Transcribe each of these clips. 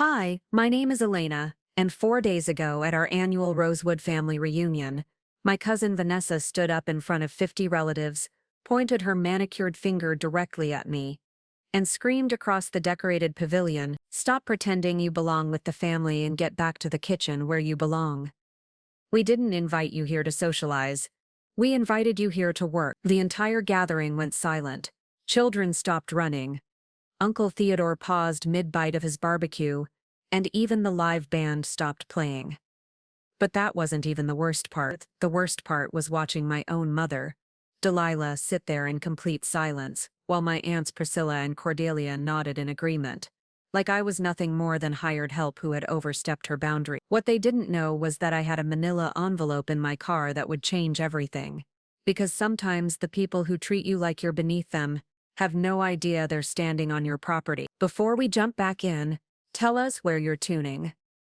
Hi, my name is Elena, and 4 days ago at our annual Rosewood family reunion, my cousin Vanessa stood up in front of 50 relatives, pointed her manicured finger directly at me, and screamed across the decorated pavilion, "Stop pretending you belong with the family and get back to the kitchen where you belong. We didn't invite you here to socialize. We invited you here to work." The entire gathering went silent. Children stopped running. Uncle Theodore paused mid-bite of his barbecue, and even the live band stopped playing. But that wasn't even the worst part. The worst part was watching my own mother, Delilah, sit there in complete silence, while my aunts Priscilla and Cordelia nodded in agreement, like I was nothing more than hired help who had overstepped her boundary. What they didn't know was that I had a manila envelope in my car that would change everything. Because sometimes the people who treat you like you're beneath them have no idea they're standing on your property. Before we jump back in, tell us where you're tuning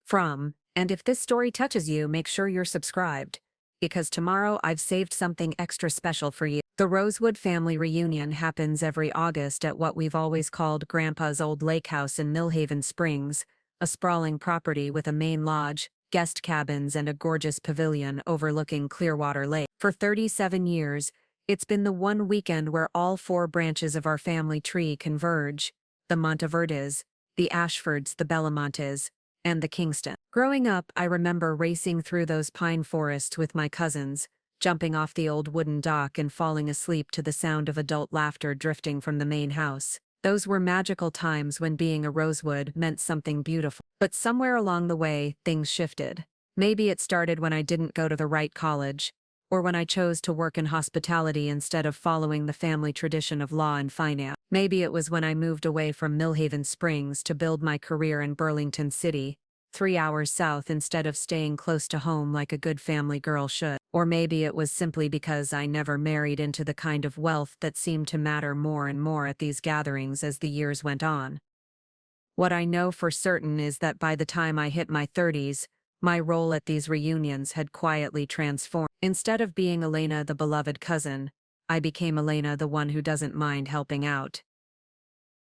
from, and if this story touches you, make sure you're subscribed, because tomorrow I've saved something extra special for you. The Rosewood family reunion happens every August at what we've always called Grandpa's old lake house in Millhaven Springs, a sprawling property with a main lodge, guest cabins, and a gorgeous pavilion overlooking Clearwater Lake. For 37 years, it's been the one weekend where all four branches of our family tree converge: the Monteverdes, the Ashfords, the Bellamontes, and the Kingston. Growing up, I remember racing through those pine forests with my cousins, jumping off the old wooden dock and falling asleep to the sound of adult laughter drifting from the main house. Those were magical times when being a Rosewood meant something beautiful. But somewhere along the way, things shifted. Maybe it started when I didn't go to the right college, or when I chose to work in hospitality instead of following the family tradition of law and finance. Maybe it was when I moved away from Millhaven Springs to build my career in Burlington City, 3 hours south, instead of staying close to home like a good family girl should. Or maybe it was simply because I never married into the kind of wealth that seemed to matter more and more at these gatherings as the years went on. What I know for certain is that by the time I hit my 30s, my role at these reunions had quietly transformed. Instead of being Elena, the beloved cousin, I became Elena, the one who doesn't mind helping out.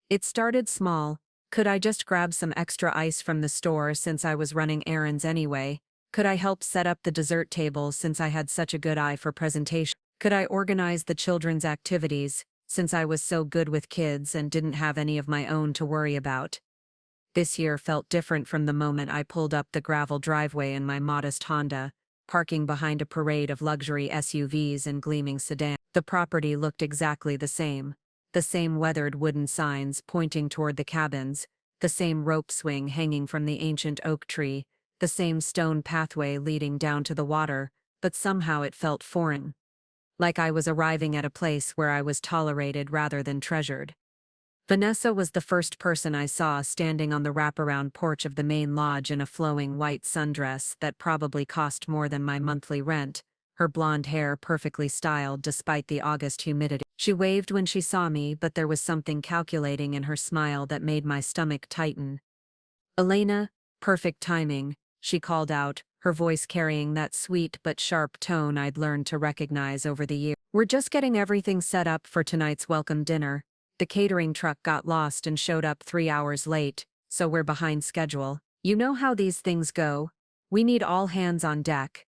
It started small. Could I just grab some extra ice from the store since I was running errands anyway? Could I help set up the dessert table since I had such a good eye for presentation? Could I organize the children's activities since I was so good with kids and didn't have any of my own to worry about? This year felt different from the moment I pulled up the gravel driveway in my modest Honda, parking behind a parade of luxury SUVs and gleaming sedans. The property looked exactly the same weathered wooden signs pointing toward the cabins, the same rope swing hanging from the ancient oak tree, the same stone pathway leading down to the water, but somehow it felt foreign. Like I was arriving at a place where I was tolerated rather than treasured. Vanessa was the first person I saw standing on the wraparound porch of the main lodge in a flowing white sundress that probably cost more than my monthly rent, her blonde hair perfectly styled despite the August humidity. She waved when she saw me, but there was something calculating in her smile that made my stomach tighten. "Elena, perfect timing," she called out, her voice carrying that sweet but sharp tone I'd learned to recognize over the years. "We're just getting everything set up for tonight's welcome dinner. The catering truck got lost and showed up 3 hours late, so we're behind schedule. You know how these things go. We need all hands on deck."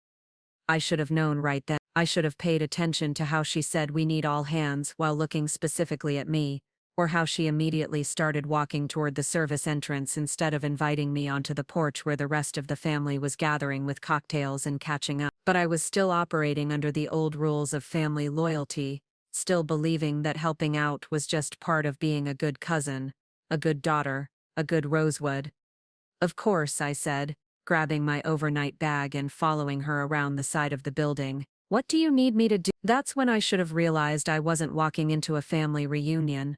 I should have known right then. I should have paid attention to how she said "we need all hands" while looking specifically at me, or how she immediately started walking toward the service entrance instead of inviting me onto the porch where the rest of the family was gathering with cocktails and catching up. But I was still operating under the old rules of family loyalty, still believing that helping out was just part of being a good cousin, a good daughter, a good Rosewood. "Of course," I said, grabbing my overnight bag and following her around the side of the building. "What do you need me to do?" That's when I should have realized I wasn't walking into a family reunion.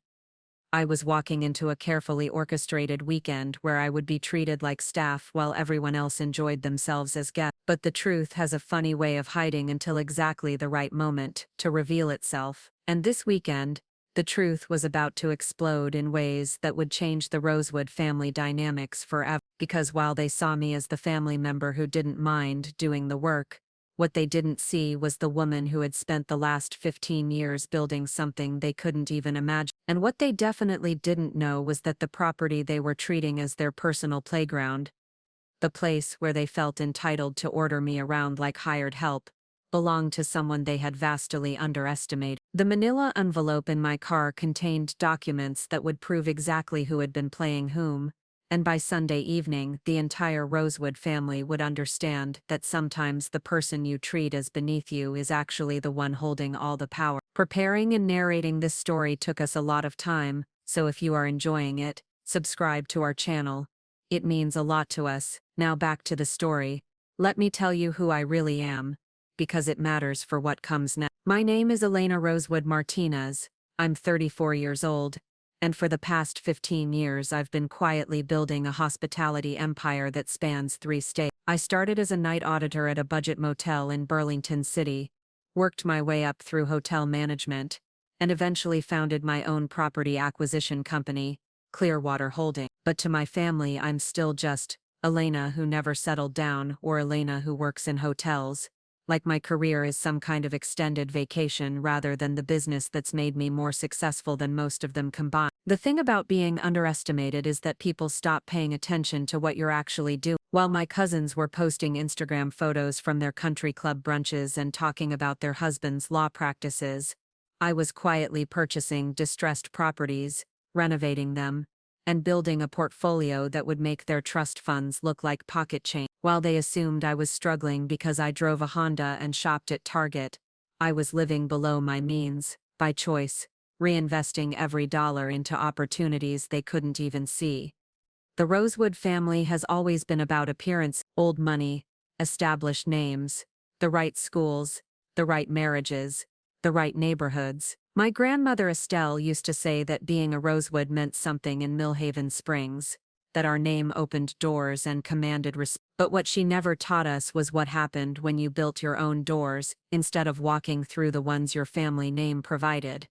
I was walking into a carefully orchestrated weekend where I would be treated like staff while everyone else enjoyed themselves as guests. But the truth has a funny way of hiding until exactly the right moment to reveal itself. And this weekend, the truth was about to explode in ways that would change the Rosewood family dynamics forever. Because while they saw me as the family member who didn't mind doing the work, What they didn't see was the woman who had spent the last 15 years building something they couldn't even imagine. And what they definitely didn't know was that the property they were treating as their personal playground, the place where they felt entitled to order me around like hired help, belonged to someone they had vastly underestimated. The manila envelope in my car contained documents that would prove exactly who had been playing whom, and by Sunday evening the entire Rosewood family would understand that sometimes the person you treat as beneath you is actually the one holding all the power. Preparing and narrating this story took us a lot of time, so if you are enjoying it, subscribe to our channel. It means a lot to us. Now back to the story. Let me tell you who I really am, because it matters for what comes next. My name is Elena Rosewood Martinez. I'm 34 years old, and for the past 15 years I've been quietly building a hospitality empire that spans 3 states. I started as a night auditor at a budget motel in Burlington City, worked my way up through hotel management, and eventually founded my own property acquisition company, Clearwater Holding. But to my family I'm still just Elena who never settled down, or Elena who works in hotels. Like my career is some kind of extended vacation rather than the business that's made me more successful than most of them combined. The thing about being underestimated is that people stop paying attention to what you're actually doing. While my cousins were posting Instagram photos from their country club brunches and talking about their husbands' law practices, I was quietly purchasing distressed properties, renovating them, and building a portfolio that would make their trust funds look like pocket change. While they assumed I was struggling because I drove a Honda and shopped at Target, I was living below my means, by choice, reinvesting every dollar into opportunities they couldn't even see. The Rosewood family has always been about appearance, old money, established names, the right schools, the right marriages, the right neighborhoods. My grandmother Estelle used to say that being a Rosewood meant something in Millhaven Springs, that our name opened doors and commanded respect. But what she never taught us was what happened when you built your own doors, instead of walking through the ones your family name provided.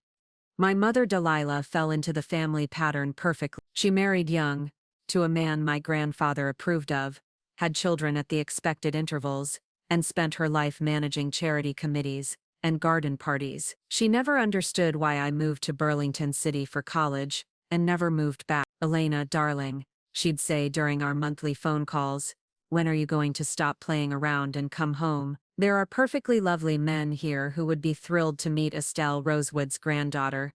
My mother Delilah fell into the family pattern perfectly. She married young, to a man my grandfather approved of, had children at the expected intervals, and spent her life managing charity committees and garden parties. She never understood why I moved to Burlington City for college, and never moved back. Elena, darling, she'd say during our monthly phone calls, when are you going to stop playing around and come home? There are perfectly lovely men here who would be thrilled to meet Estelle Rosewood's granddaughter.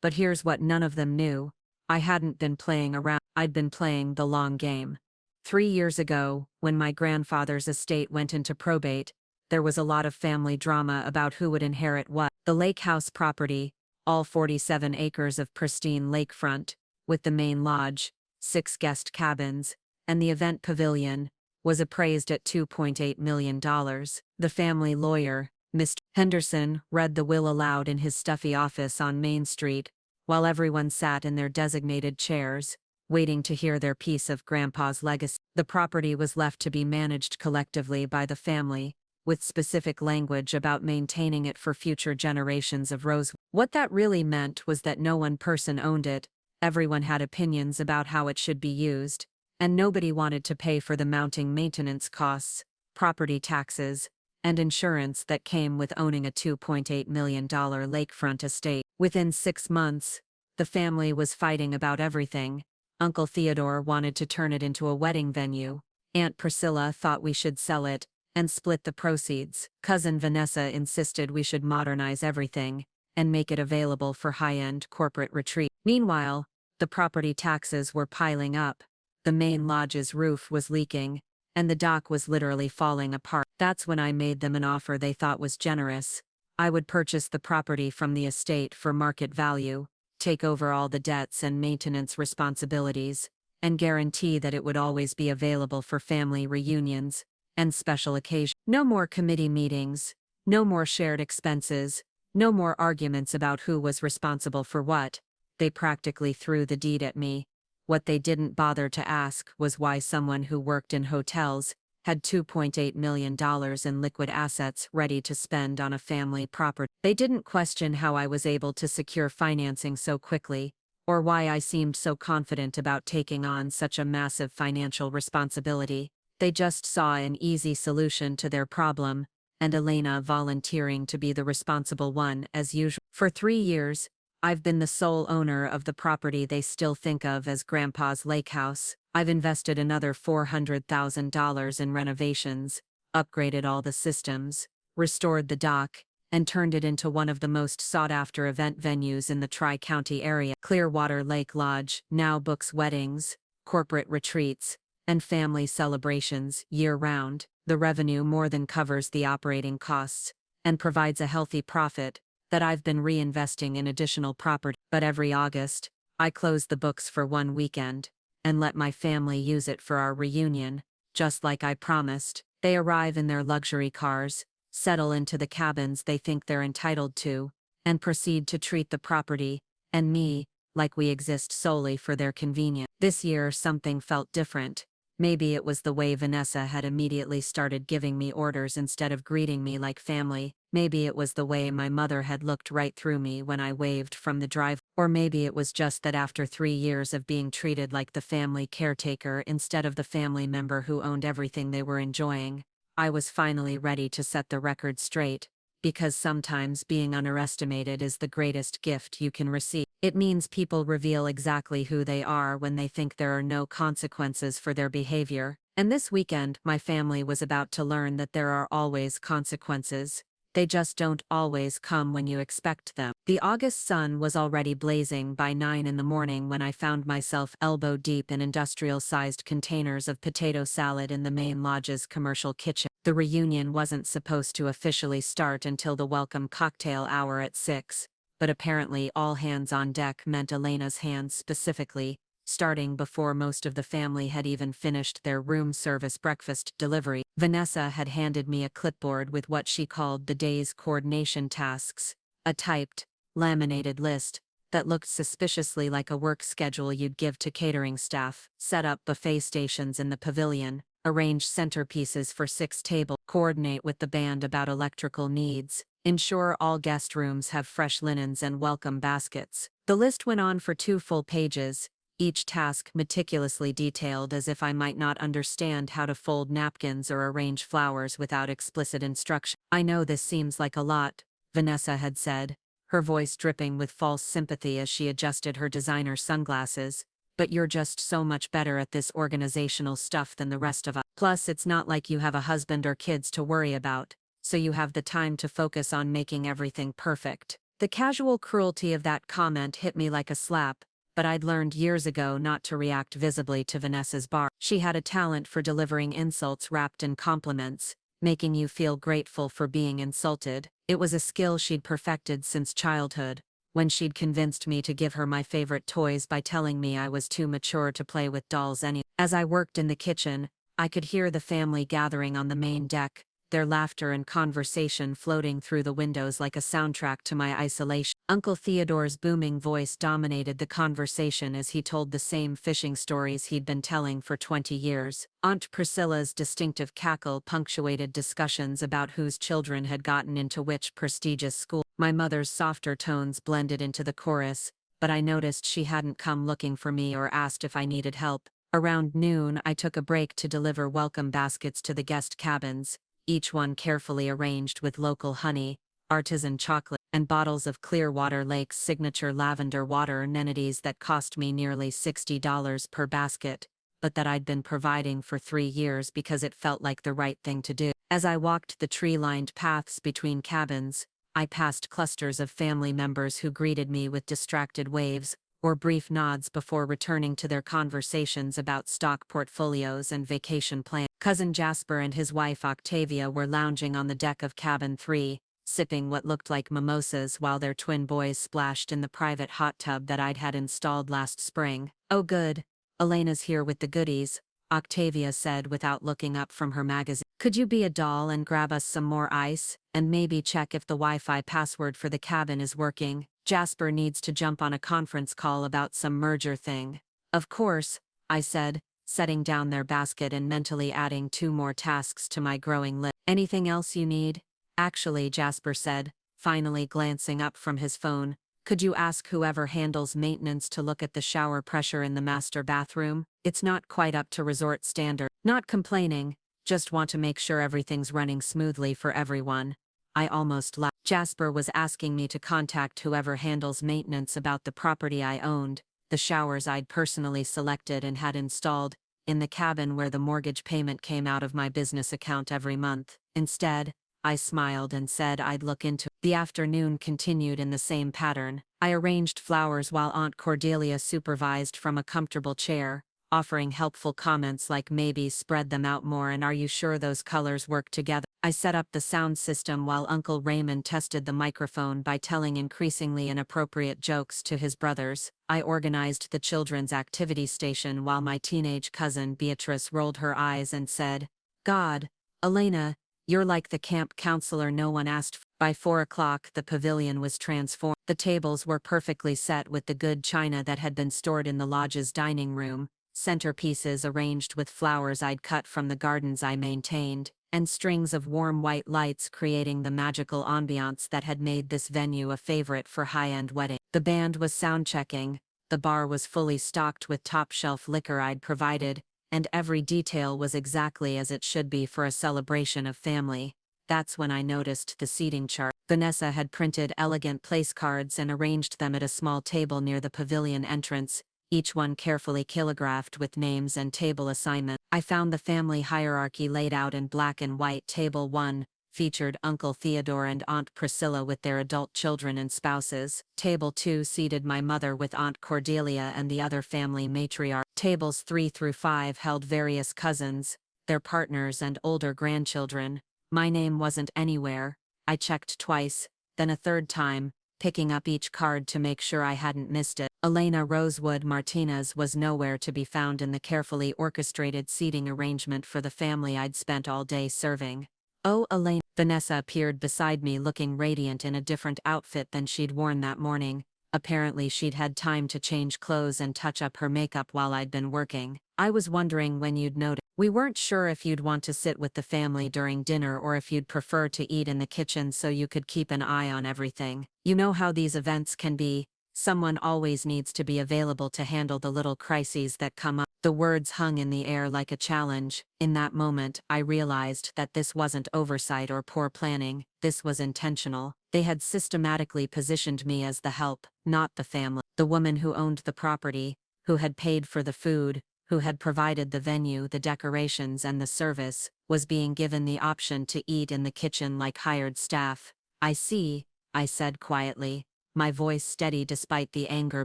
But here's what none of them knew. I hadn't been playing around, I'd been playing the long game. 3 years ago, when my grandfather's estate went into probate, there was a lot of family drama about who would inherit what. The lake house property, all 47 acres of pristine lakefront, with the main lodge, 6 guest cabins, and the event pavilion, was appraised at $2.8 million. The family lawyer, Mr. Henderson, read the will aloud in his stuffy office on Main Street, while everyone sat in their designated chairs, waiting to hear their piece of Grandpa's legacy. The property was left to be managed collectively by the family, with specific language about maintaining it for future generations of Rosewood. What that really meant was that no one person owned it, everyone had opinions about how it should be used, and nobody wanted to pay for the mounting maintenance costs, property taxes, and insurance that came with owning a $2.8 million lakefront estate. Within 6 months, the family was fighting about everything. Uncle Theodore wanted to turn it into a wedding venue. Aunt Priscilla thought we should sell it and split the proceeds. Cousin Vanessa insisted we should modernize everything and make it available for high-end corporate retreat. Meanwhile, the property taxes were piling up, the main lodge's roof was leaking, and the dock was literally falling apart. That's when I made them an offer they thought was generous. I would purchase the property from the estate for market value, take over all the debts and maintenance responsibilities, and guarantee that it would always be available for family reunions and special occasions. No more committee meetings, no more shared expenses, no more arguments about who was responsible for what. They practically threw the deed at me. What they didn't bother to ask was why someone who worked in hotels had $2.8 million in liquid assets ready to spend on a family property. They didn't question how I was able to secure financing so quickly, or why I seemed so confident about taking on such a massive financial responsibility. They just saw an easy solution to their problem: and Elena volunteering to be the responsible one as usual. For 3 years, I've been the sole owner of the property they still think of as Grandpa's lake house. I've invested another $400,000 in renovations, upgraded all the systems, restored the dock, and turned it into one of the most sought-after event venues in the Tri-County area. Clearwater Lake Lodge now books weddings, corporate retreats, and family celebrations year-round. The revenue more than covers the operating costs and provides a healthy profit that I've been reinvesting in additional property. But every August, I close the books for one weekend and let my family use it for our reunion, just like I promised. They arrive in their luxury cars, settle into the cabins they think they're entitled to, and proceed to treat the property and me like we exist solely for their convenience. This year something felt different. Maybe it was the way Vanessa had immediately started giving me orders instead of greeting me like family. Maybe it was the way my mother had looked right through me when I waved from the drive. Or maybe it was just that after 3 years of being treated like the family caretaker instead of the family member who owned everything they were enjoying, I was finally ready to set the record straight. Because sometimes being underestimated is the greatest gift you can receive. It means people reveal exactly who they are when they think there are no consequences for their behavior. And this weekend, my family was about to learn that there are always consequences. They just don't always come when you expect them. The August sun was already blazing by 9 in the morning when I found myself elbow deep in industrial-sized containers of potato salad in the main lodge's commercial kitchen. The reunion wasn't supposed to officially start until the welcome cocktail hour at 6, but apparently all hands on deck meant Elena's hands specifically, starting before most of the family had even finished their room service breakfast delivery. Vanessa had handed me a clipboard with what she called the day's coordination tasks, a typed, laminated list that looked suspiciously like a work schedule you'd give to catering staff. Set up buffet stations in the pavilion, arrange centerpieces for 6 tables, coordinate with the band about electrical needs, ensure all guest rooms have fresh linens and welcome baskets. The list went on for 2 full pages, each task meticulously detailed as if I might not understand how to fold napkins or arrange flowers without explicit instruction. "I know this seems like a lot," Vanessa had said, her voice dripping with false sympathy as she adjusted her designer sunglasses, "but you're just so much better at this organizational stuff than the rest of us. Plus, it's not like you have a husband or kids to worry about, so you have the time to focus on making everything perfect." The casual cruelty of that comment hit me like a slap, but I'd learned years ago not to react visibly to Vanessa's bar. She had a talent for delivering insults wrapped in compliments, making you feel grateful for being insulted. It was a skill she'd perfected since childhood, when she'd convinced me to give her my favorite toys by telling me I was too mature to play with dolls anyway. As I worked in the kitchen, I could hear the family gathering on the main deck, their laughter and conversation floating through the windows like a soundtrack to my isolation. Uncle Theodore's booming voice dominated the conversation as he told the same fishing stories he'd been telling for 20 years. Aunt Priscilla's distinctive cackle punctuated discussions about whose children had gotten into which prestigious school. My mother's softer tones blended into the chorus, but I noticed she hadn't come looking for me or asked if I needed help. Around noon, I took a break to deliver welcome baskets to the guest cabins, each one carefully arranged with local honey, artisan chocolate, and bottles of Clearwater Lake's signature lavender water amenities that cost me nearly $60 per basket, but that I'd been providing for 3 years because it felt like the right thing to do. As I walked the tree-lined paths between cabins, I passed clusters of family members who greeted me with distracted waves or brief nods before returning to their conversations about stock portfolios and vacation plans. Cousin Jasper and his wife Octavia were lounging on the deck of cabin 3, sipping what looked like mimosas while their twin boys splashed in the private hot tub that I'd had installed last spring. "Oh good, Elena's here with the goodies," Octavia said without looking up from her magazine. "Could you be a doll and grab us some more ice, and maybe check if the Wi-Fi password for the cabin is working? Jasper needs to jump on a conference call about some merger thing." "Of course," I said, setting down their basket and mentally adding 2 more tasks to my growing list. "Anything else you need?" "Actually," Jasper said, finally glancing up from his phone, "could you ask whoever handles maintenance to look at the shower pressure in the master bathroom? It's not quite up to resort standard." Not complaining, Just want to make sure everything's running smoothly for everyone. I almost laughed. Jasper was asking me to contact whoever handles maintenance about the property I owned, the showers I'd personally selected and had installed, in the cabin where the mortgage payment came out of my business account every month. Instead, I smiled and said I'd look into it. The afternoon continued in the same pattern. I arranged flowers while Aunt Cordelia supervised from a comfortable chair, offering helpful comments like maybe spread them out more and are you sure those colors work together. I set up the sound system while Uncle Raymond tested the microphone by telling increasingly inappropriate jokes to his brothers. I organized the children's activity station while my teenage cousin Beatrice rolled her eyes and said, "God, Elena, you're like the camp counselor no one asked for." By 4 o'clock the pavilion was transformed. The tables were perfectly set with the good china that had been stored in the lodge's dining room, centerpieces arranged with flowers I'd cut from the gardens I maintained, and strings of warm white lights creating the magical ambiance that had made this venue a favorite for high-end weddings. The band was sound-checking, the bar was fully stocked with top-shelf liquor I'd provided, and every detail was exactly as it should be for a celebration of family. That's when I noticed the seating chart. Vanessa had printed elegant place cards and arranged them at a small table near the pavilion entrance, each one carefully calligraphed with names and table assignment. I found the family hierarchy laid out in black and white. Table 1 featured Uncle Theodore and Aunt Priscilla with their adult children and spouses. Table 2 seated my mother with Aunt Cordelia and the other family matriarch. Tables 3 through 5 held various cousins, their partners and older grandchildren. My name wasn't anywhere. I checked twice, then a third time, picking up each card to make sure I hadn't missed it. Elena Rosewood Martinez was nowhere to be found in the carefully orchestrated seating arrangement for the family I'd spent all day serving. "Oh, Elena." Vanessa appeared beside me looking radiant in a different outfit than she'd worn that morning. Apparently she'd had time to change clothes and touch up her makeup while I'd been working. "I was wondering when you'd notice. We weren't sure if you'd want to sit with the family during dinner or if you'd prefer to eat in the kitchen so you could keep an eye on everything. You know how these events can be. Someone always needs to be available to handle the little crises that come up." The words hung in the air like a challenge. In that moment, I realized that this wasn't oversight or poor planning, this was intentional. They had systematically positioned me as the help, not the family. The woman who owned the property, who had paid for the food, who had provided the venue, the decorations and the service, was being given the option to eat in the kitchen like hired staff. "I see," I said quietly, my voice steady despite the anger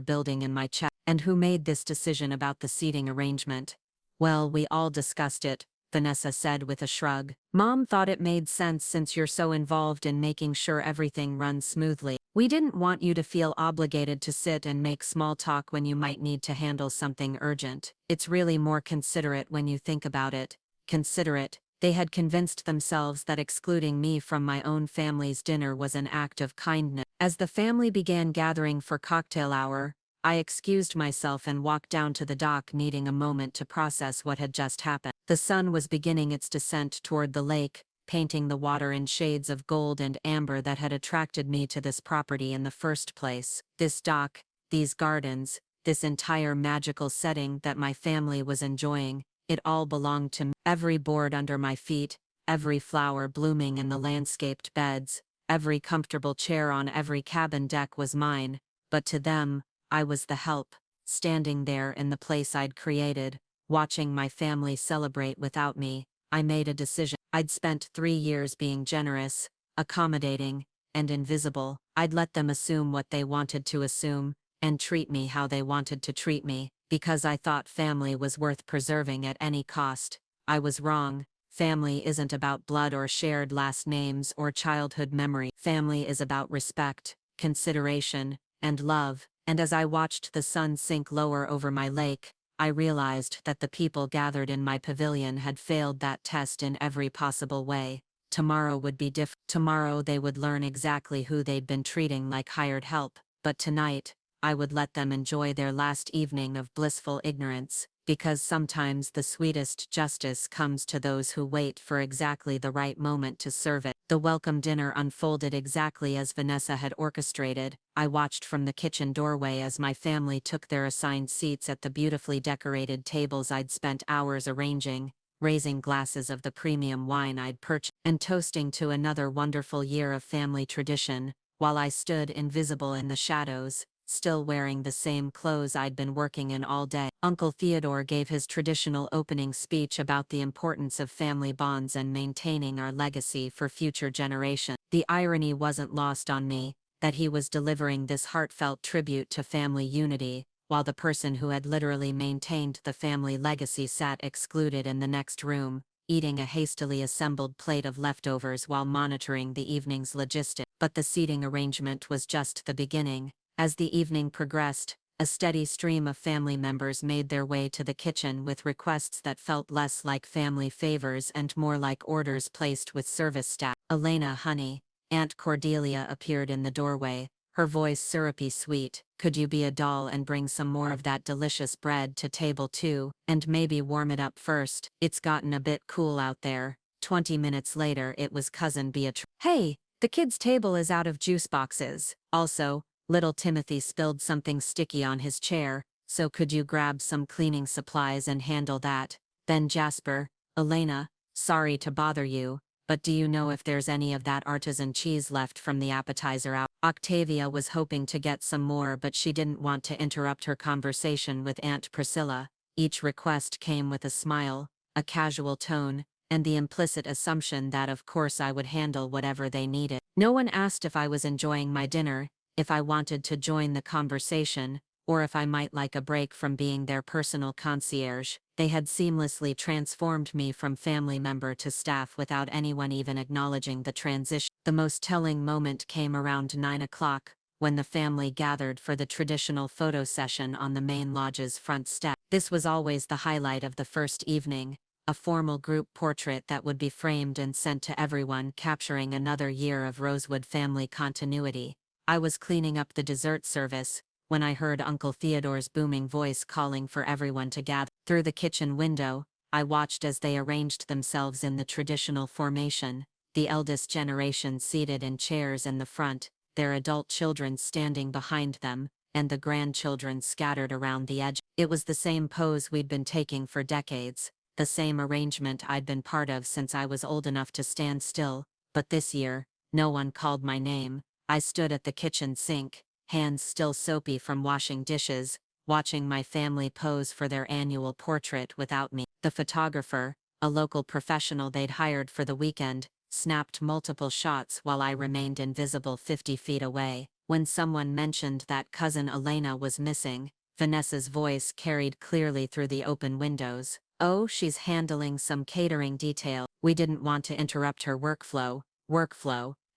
building in my chest. "And who made this decision about the seating arrangement?" "Well, we all discussed it," Vanessa said with a shrug. "Mom thought it made sense since you're so involved in making sure everything runs smoothly. We didn't want you to feel obligated to sit and make small talk when you might need to handle something urgent. It's really more considerate when you think about it." Considerate. They had convinced themselves that excluding me from my own family's dinner was an act of kindness. As the family began gathering for cocktail hour, I excused myself and walked down to the dock, needing a moment to process what had just happened. The sun was beginning its descent toward the lake, painting the water in shades of gold and amber that had attracted me to this property in the first place. This dock, these gardens, this entire magical setting that my family was enjoying, it all belonged to me. Every board under my feet, every flower blooming in the landscaped beds, every comfortable chair on every cabin deck was mine, but to them, I was the help, standing there in the place I'd created, watching my family celebrate without me. I made a decision. I'd spent 3 years being generous, accommodating, and invisible. I'd let them assume what they wanted to assume, and treat me how they wanted to treat me, because I thought family was worth preserving at any cost. I was wrong. Family isn't about blood or shared last names or childhood memory. Family is about respect, consideration, and love. And as I watched the sun sink lower over my lake, I realized that the people gathered in my pavilion had failed that test in every possible way. Tomorrow would be different. Tomorrow they would learn exactly who they'd been treating like hired help, but tonight, I would let them enjoy their last evening of blissful ignorance, because sometimes the sweetest justice comes to those who wait for exactly the right moment to serve it. The welcome dinner unfolded exactly as Vanessa had orchestrated. I watched from the kitchen doorway as my family took their assigned seats at the beautifully decorated tables I'd spent hours arranging, raising glasses of the premium wine I'd purchased, and toasting to another wonderful year of family tradition, while I stood invisible in the shadows, still wearing the same clothes I'd been working in all day. Uncle Theodore gave his traditional opening speech about the importance of family bonds and maintaining our legacy for future generations. The irony wasn't lost on me, that he was delivering this heartfelt tribute to family unity, while the person who had literally maintained the family legacy sat excluded in the next room, eating a hastily assembled plate of leftovers while monitoring the evening's logistics. But the seating arrangement was just the beginning. As the evening progressed, a steady stream of family members made their way to the kitchen with requests that felt less like family favors and more like orders placed with service staff. Elena, honey, Aunt Cordelia appeared in the doorway, her voice syrupy sweet. Could you be a doll and bring some more of that delicious bread to table 2, and maybe warm it up first? It's gotten a bit cool out there. 20 minutes later it was Cousin Beatrice. Hey, the kids' table is out of juice boxes. Also, little Timothy spilled something sticky on his chair, so could you grab some cleaning supplies and handle that? Then Jasper, Elena, sorry to bother you, but do you know if there's any of that artisan cheese left from the appetizer out? Octavia was hoping to get some more, but she didn't want to interrupt her conversation with Aunt Priscilla. Each request came with a smile, a casual tone, and the implicit assumption that of course I would handle whatever they needed. No one asked if I was enjoying my dinner, if I wanted to join the conversation, or if I might like a break from being their personal concierge. They had seamlessly transformed me from family member to staff without anyone even acknowledging the transition. The most telling moment came around 9 o'clock, when the family gathered for the traditional photo session on the main lodge's front step. This was always the highlight of the first evening, a formal group portrait that would be framed and sent to everyone, capturing another year of Rosewood family continuity. I was cleaning up the dessert service when I heard Uncle Theodore's booming voice calling for everyone to gather. Through the kitchen window, I watched as they arranged themselves in the traditional formation, the eldest generation seated in chairs in the front, their adult children standing behind them, and the grandchildren scattered around the edge. It was the same pose we'd been taking for decades, the same arrangement I'd been part of since I was old enough to stand still, but this year, no one called my name. I stood at the kitchen sink, hands still soapy from washing dishes, watching my family pose for their annual portrait without me. The photographer, a local professional they'd hired for the weekend, snapped multiple shots while I remained invisible 50 feet away. When someone mentioned that cousin Elena was missing, Vanessa's voice carried clearly through the open windows. Oh, she's handling some catering detail. We didn't want to interrupt her workflow,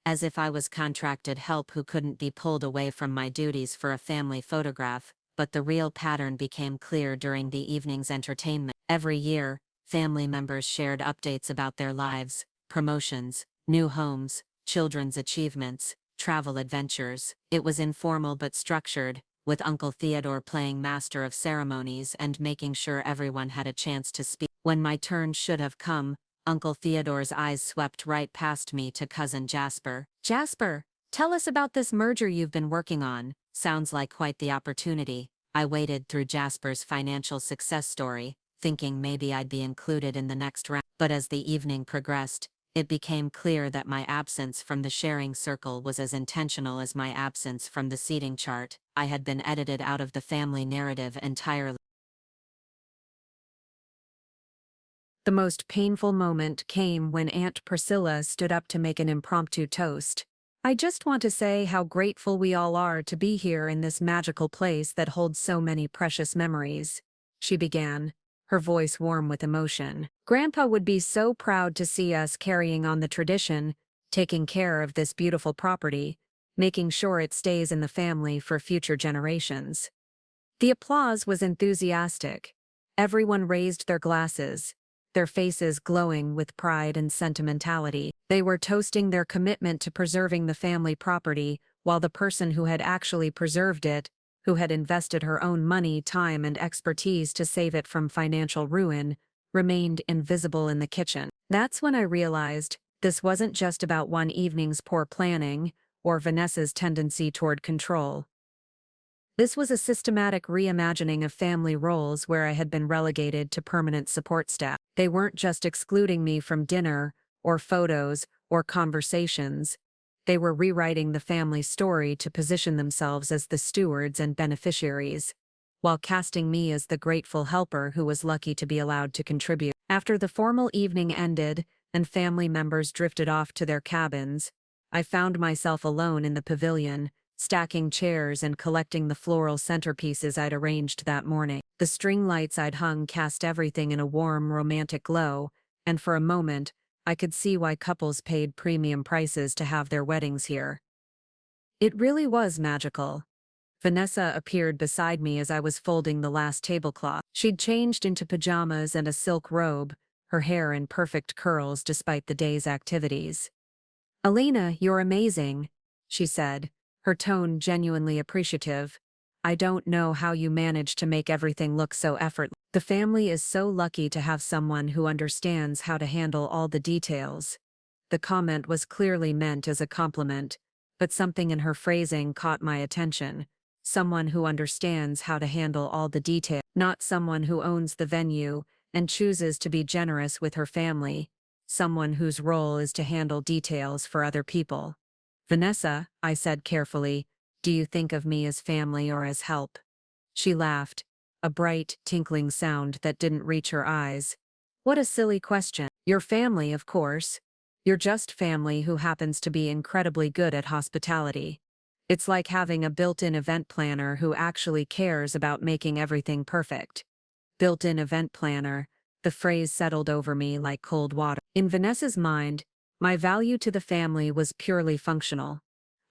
as if I was contracted help who couldn't be pulled away from my duties for a family photograph, but the real pattern became clear during the evening's entertainment. Every year, family members shared updates about their lives, promotions, new homes, children's achievements, travel adventures. It was informal but structured, with Uncle Theodore playing master of ceremonies and making sure everyone had a chance to speak. When my turn should have come, Uncle Theodore's eyes swept right past me to Cousin Jasper. Jasper, tell us about this merger you've been working on. Sounds like quite the opportunity. I waded through Jasper's financial success story, thinking maybe I'd be included in the next round. But as the evening progressed, it became clear that my absence from the sharing circle was as intentional as my absence from the seating chart. I had been edited out of the family narrative entirely. The most painful moment came when Aunt Priscilla stood up to make an impromptu toast. I just want to say how grateful we all are to be here in this magical place that holds so many precious memories, she began, her voice warm with emotion. Grandpa would be so proud to see us carrying on the tradition, taking care of this beautiful property, making sure it stays in the family for future generations. The applause was enthusiastic. Everyone raised their glasses, their faces glowing with pride and sentimentality. They were toasting their commitment to preserving the family property, while the person who had actually preserved it, who had invested her own money, time, and expertise to save it from financial ruin, remained invisible in the kitchen. That's when I realized this wasn't just about one evening's poor planning or Vanessa's tendency toward control. This was a systematic reimagining of family roles where I had been relegated to permanent support staff. They weren't just excluding me from dinner, or photos, or conversations. They were rewriting the family story to position themselves as the stewards and beneficiaries, while casting me as the grateful helper who was lucky to be allowed to contribute. After the formal evening ended and family members drifted off to their cabins, I found myself alone in the pavilion, stacking chairs and collecting the floral centerpieces I'd arranged that morning. The string lights I'd hung cast everything in a warm, romantic glow, and for a moment, I could see why couples paid premium prices to have their weddings here. It really was magical. Vanessa appeared beside me as I was folding the last tablecloth. She'd changed into pajamas and a silk robe, her hair in perfect curls despite the day's activities. "Elena, you're amazing," she said, her tone genuinely appreciative. "I don't know how you manage to make everything look so effortless. The family is so lucky to have someone who understands how to handle all the details." The comment was clearly meant as a compliment, but something in her phrasing caught my attention. Someone who understands how to handle all the details, not someone who owns the venue and chooses to be generous with her family, someone whose role is to handle details for other people. "Vanessa," I said carefully, "do you think of me as family or as help?" She laughed, a bright, tinkling sound that didn't reach her eyes. "What a silly question. You're family, of course. You're just family who happens to be incredibly good at hospitality. It's like having a built-in event planner who actually cares about making everything perfect." Built-in event planner, the phrase settled over me like cold water. In Vanessa's mind, my value to the family was purely functional.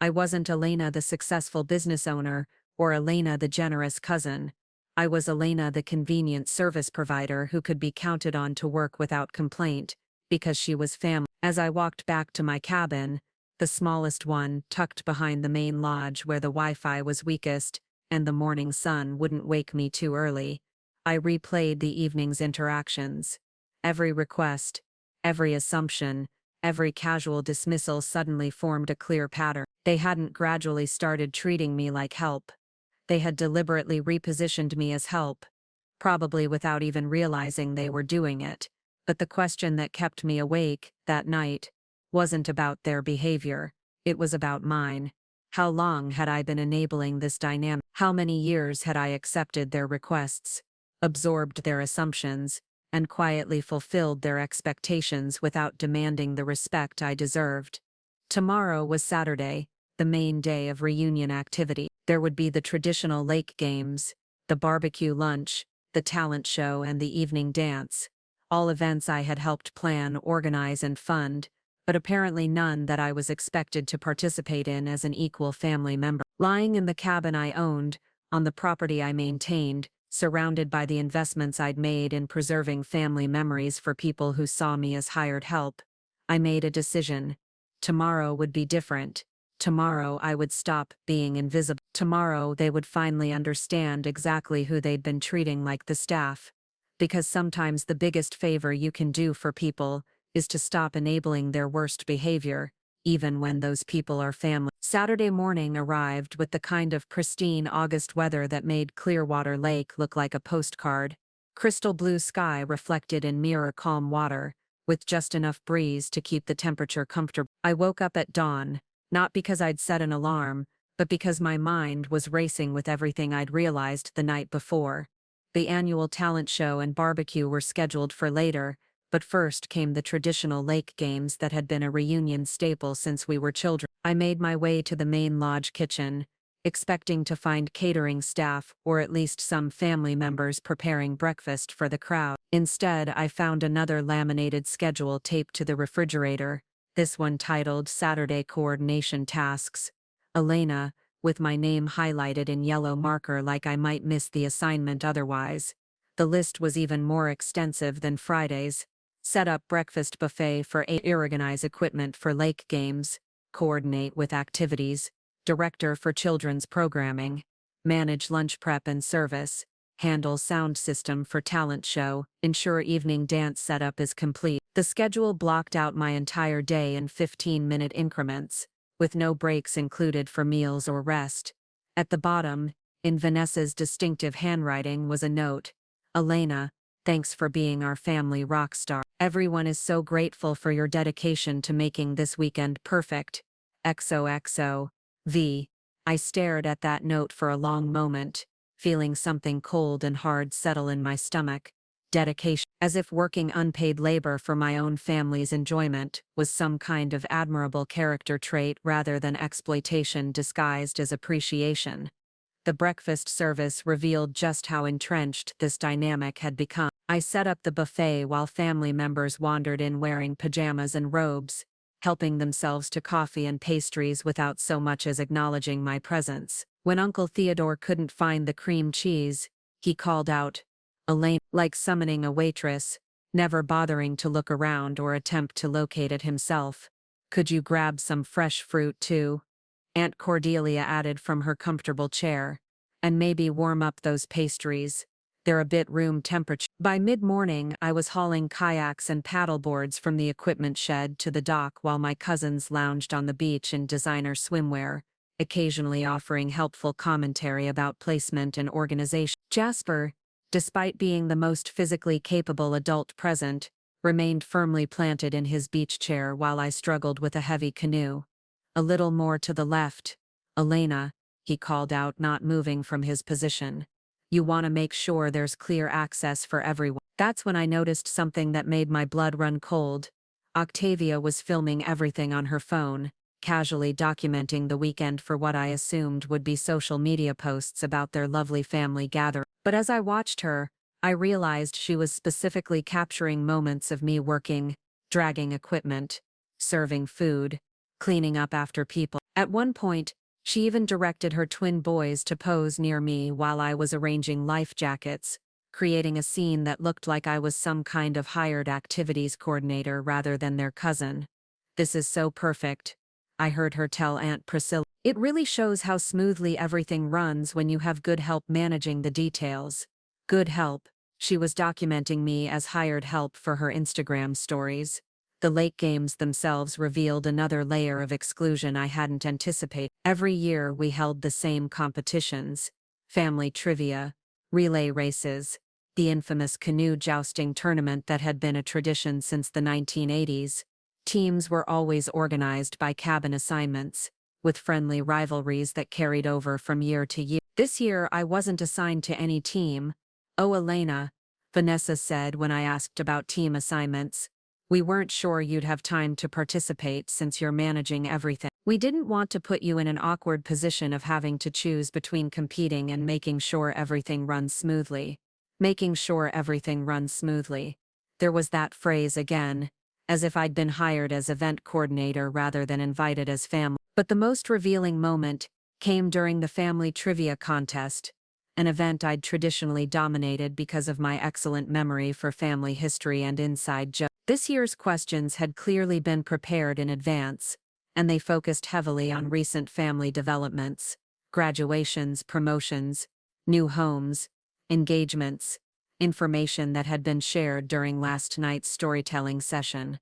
I wasn't Elena the successful business owner, or Elena the generous cousin. I was Elena the convenient service provider who could be counted on to work without complaint, because she was family. As I walked back to my cabin, the smallest one tucked behind the main lodge where the Wi-Fi was weakest and the morning sun wouldn't wake me too early, I replayed the evening's interactions. Every request, every assumption, every casual dismissal suddenly formed a clear pattern. They hadn't gradually started treating me like help. They had deliberately repositioned me as help, probably without even realizing they were doing it. But the question that kept me awake that night wasn't about their behavior, it was about mine. How long had I been enabling this dynamic? How many years had I accepted their requests, absorbed their assumptions, and quietly fulfilled their expectations without demanding the respect I deserved? Tomorrow was Saturday, the main day of reunion activity. There would be the traditional lake games, the barbecue lunch, the talent show, and the evening dance. All events I had helped plan, organize, and fund, but apparently none that I was expected to participate in as an equal family member. Lying in the cabin I owned, on the property I maintained, surrounded by the investments I'd made in preserving family memories for people who saw me as hired help, I made a decision. Tomorrow would be different. Tomorrow I would stop being invisible. Tomorrow they would finally understand exactly who they'd been treating like the staff. Because sometimes the biggest favor you can do for people is to stop enabling their worst behavior, even when those people are family. Saturday morning arrived with the kind of pristine August weather that made Clearwater Lake look like a postcard. Crystal blue sky reflected in mirror calm water, with just enough breeze to keep the temperature comfortable. I woke up at dawn, not because I'd set an alarm, but because my mind was racing with everything I'd realized the night before. The annual talent show and barbecue were scheduled for later, but first came the traditional lake games that had been a reunion staple since we were children. I made my way to the main lodge kitchen, expecting to find catering staff or at least some family members preparing breakfast for the crowd. Instead, I found another laminated schedule taped to the refrigerator, this one titled Saturday Coordination Tasks. Elena, with my name highlighted in yellow marker like I might miss the assignment otherwise. The list was even more extensive than Friday's. Set up breakfast buffet for 8, organize equipment for lake games, coordinate with activities, director for children's programming, manage lunch prep and service, handle sound system for talent show, ensure evening dance setup is complete. The schedule blocked out my entire day in 15-minute increments, with no breaks included for meals or rest. At the bottom, In Vanessa's distinctive handwriting was a note. Elena, thanks for being our family rock star. Everyone is so grateful for your dedication to making this weekend perfect. XOXO. V. I stared at that note for a long moment, feeling something cold and hard settle in my stomach. Dedication, as if working unpaid labor for my own family's enjoyment was some kind of admirable character trait rather than exploitation disguised as appreciation. The breakfast service revealed just how entrenched this dynamic had become. I set up the buffet while family members wandered in wearing pajamas and robes, helping themselves to coffee and pastries without so much as acknowledging my presence. When Uncle Theodore couldn't find the cream cheese, he called out, Elena, like summoning a waitress, never bothering to look around or attempt to locate it himself. Could you grab some fresh fruit too? Aunt Cordelia added from her comfortable chair. And maybe warm up those pastries. They're a bit room temperature. By mid-morning, I was hauling kayaks and paddleboards from the equipment shed to the dock while my cousins lounged on the beach in designer swimwear, occasionally offering helpful commentary about placement and organization. Jasper, despite being the most physically capable adult present, remained firmly planted in his beach chair while I struggled with a heavy canoe. A little more to the left, Elena, he called out, not moving from his position. You want to make sure there's clear access for everyone. That's when I noticed something that made my blood run cold. Octavia was filming everything on her phone, casually documenting the weekend for what I assumed would be social media posts about their lovely family gathering. But as I watched her, I realized she was specifically capturing moments of me working, dragging equipment, serving food, cleaning up after people. At one point, she even directed her twin boys to pose near me while I was arranging life jackets, creating a scene that looked like I was some kind of hired activities coordinator rather than their cousin. This is so perfect, I heard her tell Aunt Priscilla. It really shows how smoothly everything runs when you have good help managing the details. Good help. She was documenting me as hired help for her Instagram stories. The late games themselves revealed another layer of exclusion I hadn't anticipated. Every year we held the same competitions: family trivia, relay races, the infamous canoe jousting tournament that had been a tradition since the 1980s. Teams were always organized by cabin assignments, with friendly rivalries that carried over from year to year. This year I wasn't assigned to any team. Oh, Elena, Vanessa said when I asked about team assignments. We weren't sure you'd have time to participate since you're managing everything. We didn't want to put you in an awkward position of having to choose between competing and making sure everything runs smoothly. Making sure everything runs smoothly. There was that phrase again, as if I'd been hired as event coordinator rather than invited as family. But the most revealing moment came during the family trivia contest, an event I'd traditionally dominated because of my excellent memory for family history and inside jokes. This year's questions had clearly been prepared in advance, and they focused heavily on recent family developments, graduations, promotions, new homes, engagements, information that had been shared during last night's storytelling session.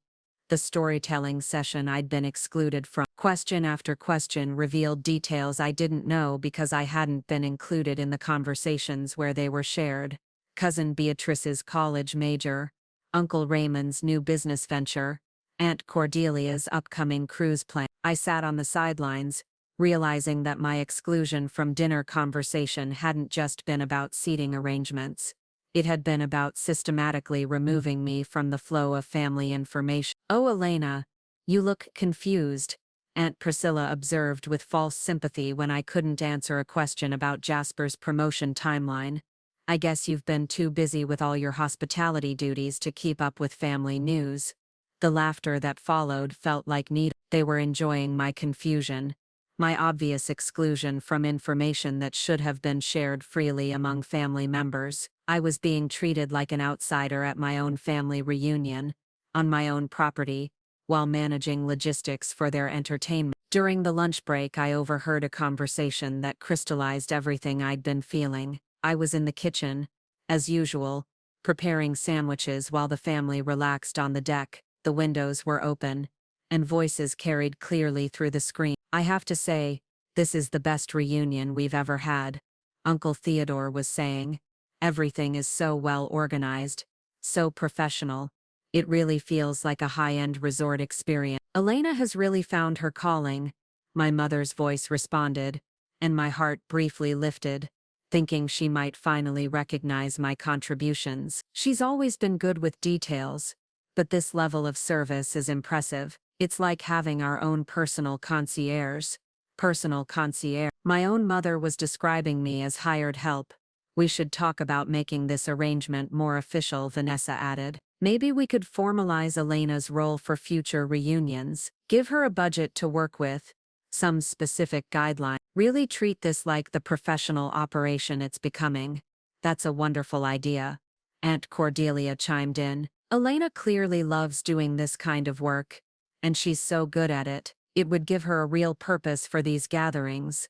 The storytelling session I'd been excluded from. Question after question revealed details I didn't know because I hadn't been included in the conversations where they were shared. Cousin Beatrice's college major, Uncle Raymond's new business venture, Aunt Cordelia's upcoming cruise plan. I sat on the sidelines, realizing that my exclusion from dinner conversation hadn't just been about seating arrangements. It had been about systematically removing me from the flow of family information. Oh, Elena, you look confused, Aunt Priscilla observed with false sympathy when I couldn't answer a question about Jasper's promotion timeline. I guess you've been too busy with all your hospitality duties to keep up with family news. The laughter that followed felt like needle. They were enjoying my confusion, my obvious exclusion from information that should have been shared freely among family members. I was being treated like an outsider at my own family reunion, on my own property, while managing logistics for their entertainment. During the lunch break, I overheard a conversation that crystallized everything I'd been feeling. I was in the kitchen, as usual, preparing sandwiches while the family relaxed on the deck. The windows were open, and voices carried clearly through the screen. I have to say, this is the best reunion we've ever had. Uncle Theodore was saying. Everything is so well organized, so professional. It really feels like a high-end resort experience. Elena has really found her calling, my mother's voice responded, and my heart briefly lifted, thinking she might finally recognize my contributions. She's always been good with details, but this level of service is impressive. It's like having our own personal concierge. Personal concierge. My own mother was describing me as hired help. We should talk about making this arrangement more official, Vanessa added. Maybe we could formalize Elena's role for future reunions. Give her a budget to work with, some specific guideline. Really treat this like the professional operation it's becoming. That's a wonderful idea. Aunt Cordelia chimed in. Elena clearly loves doing this kind of work, and she's so good at it. It would give her a real purpose for these gatherings.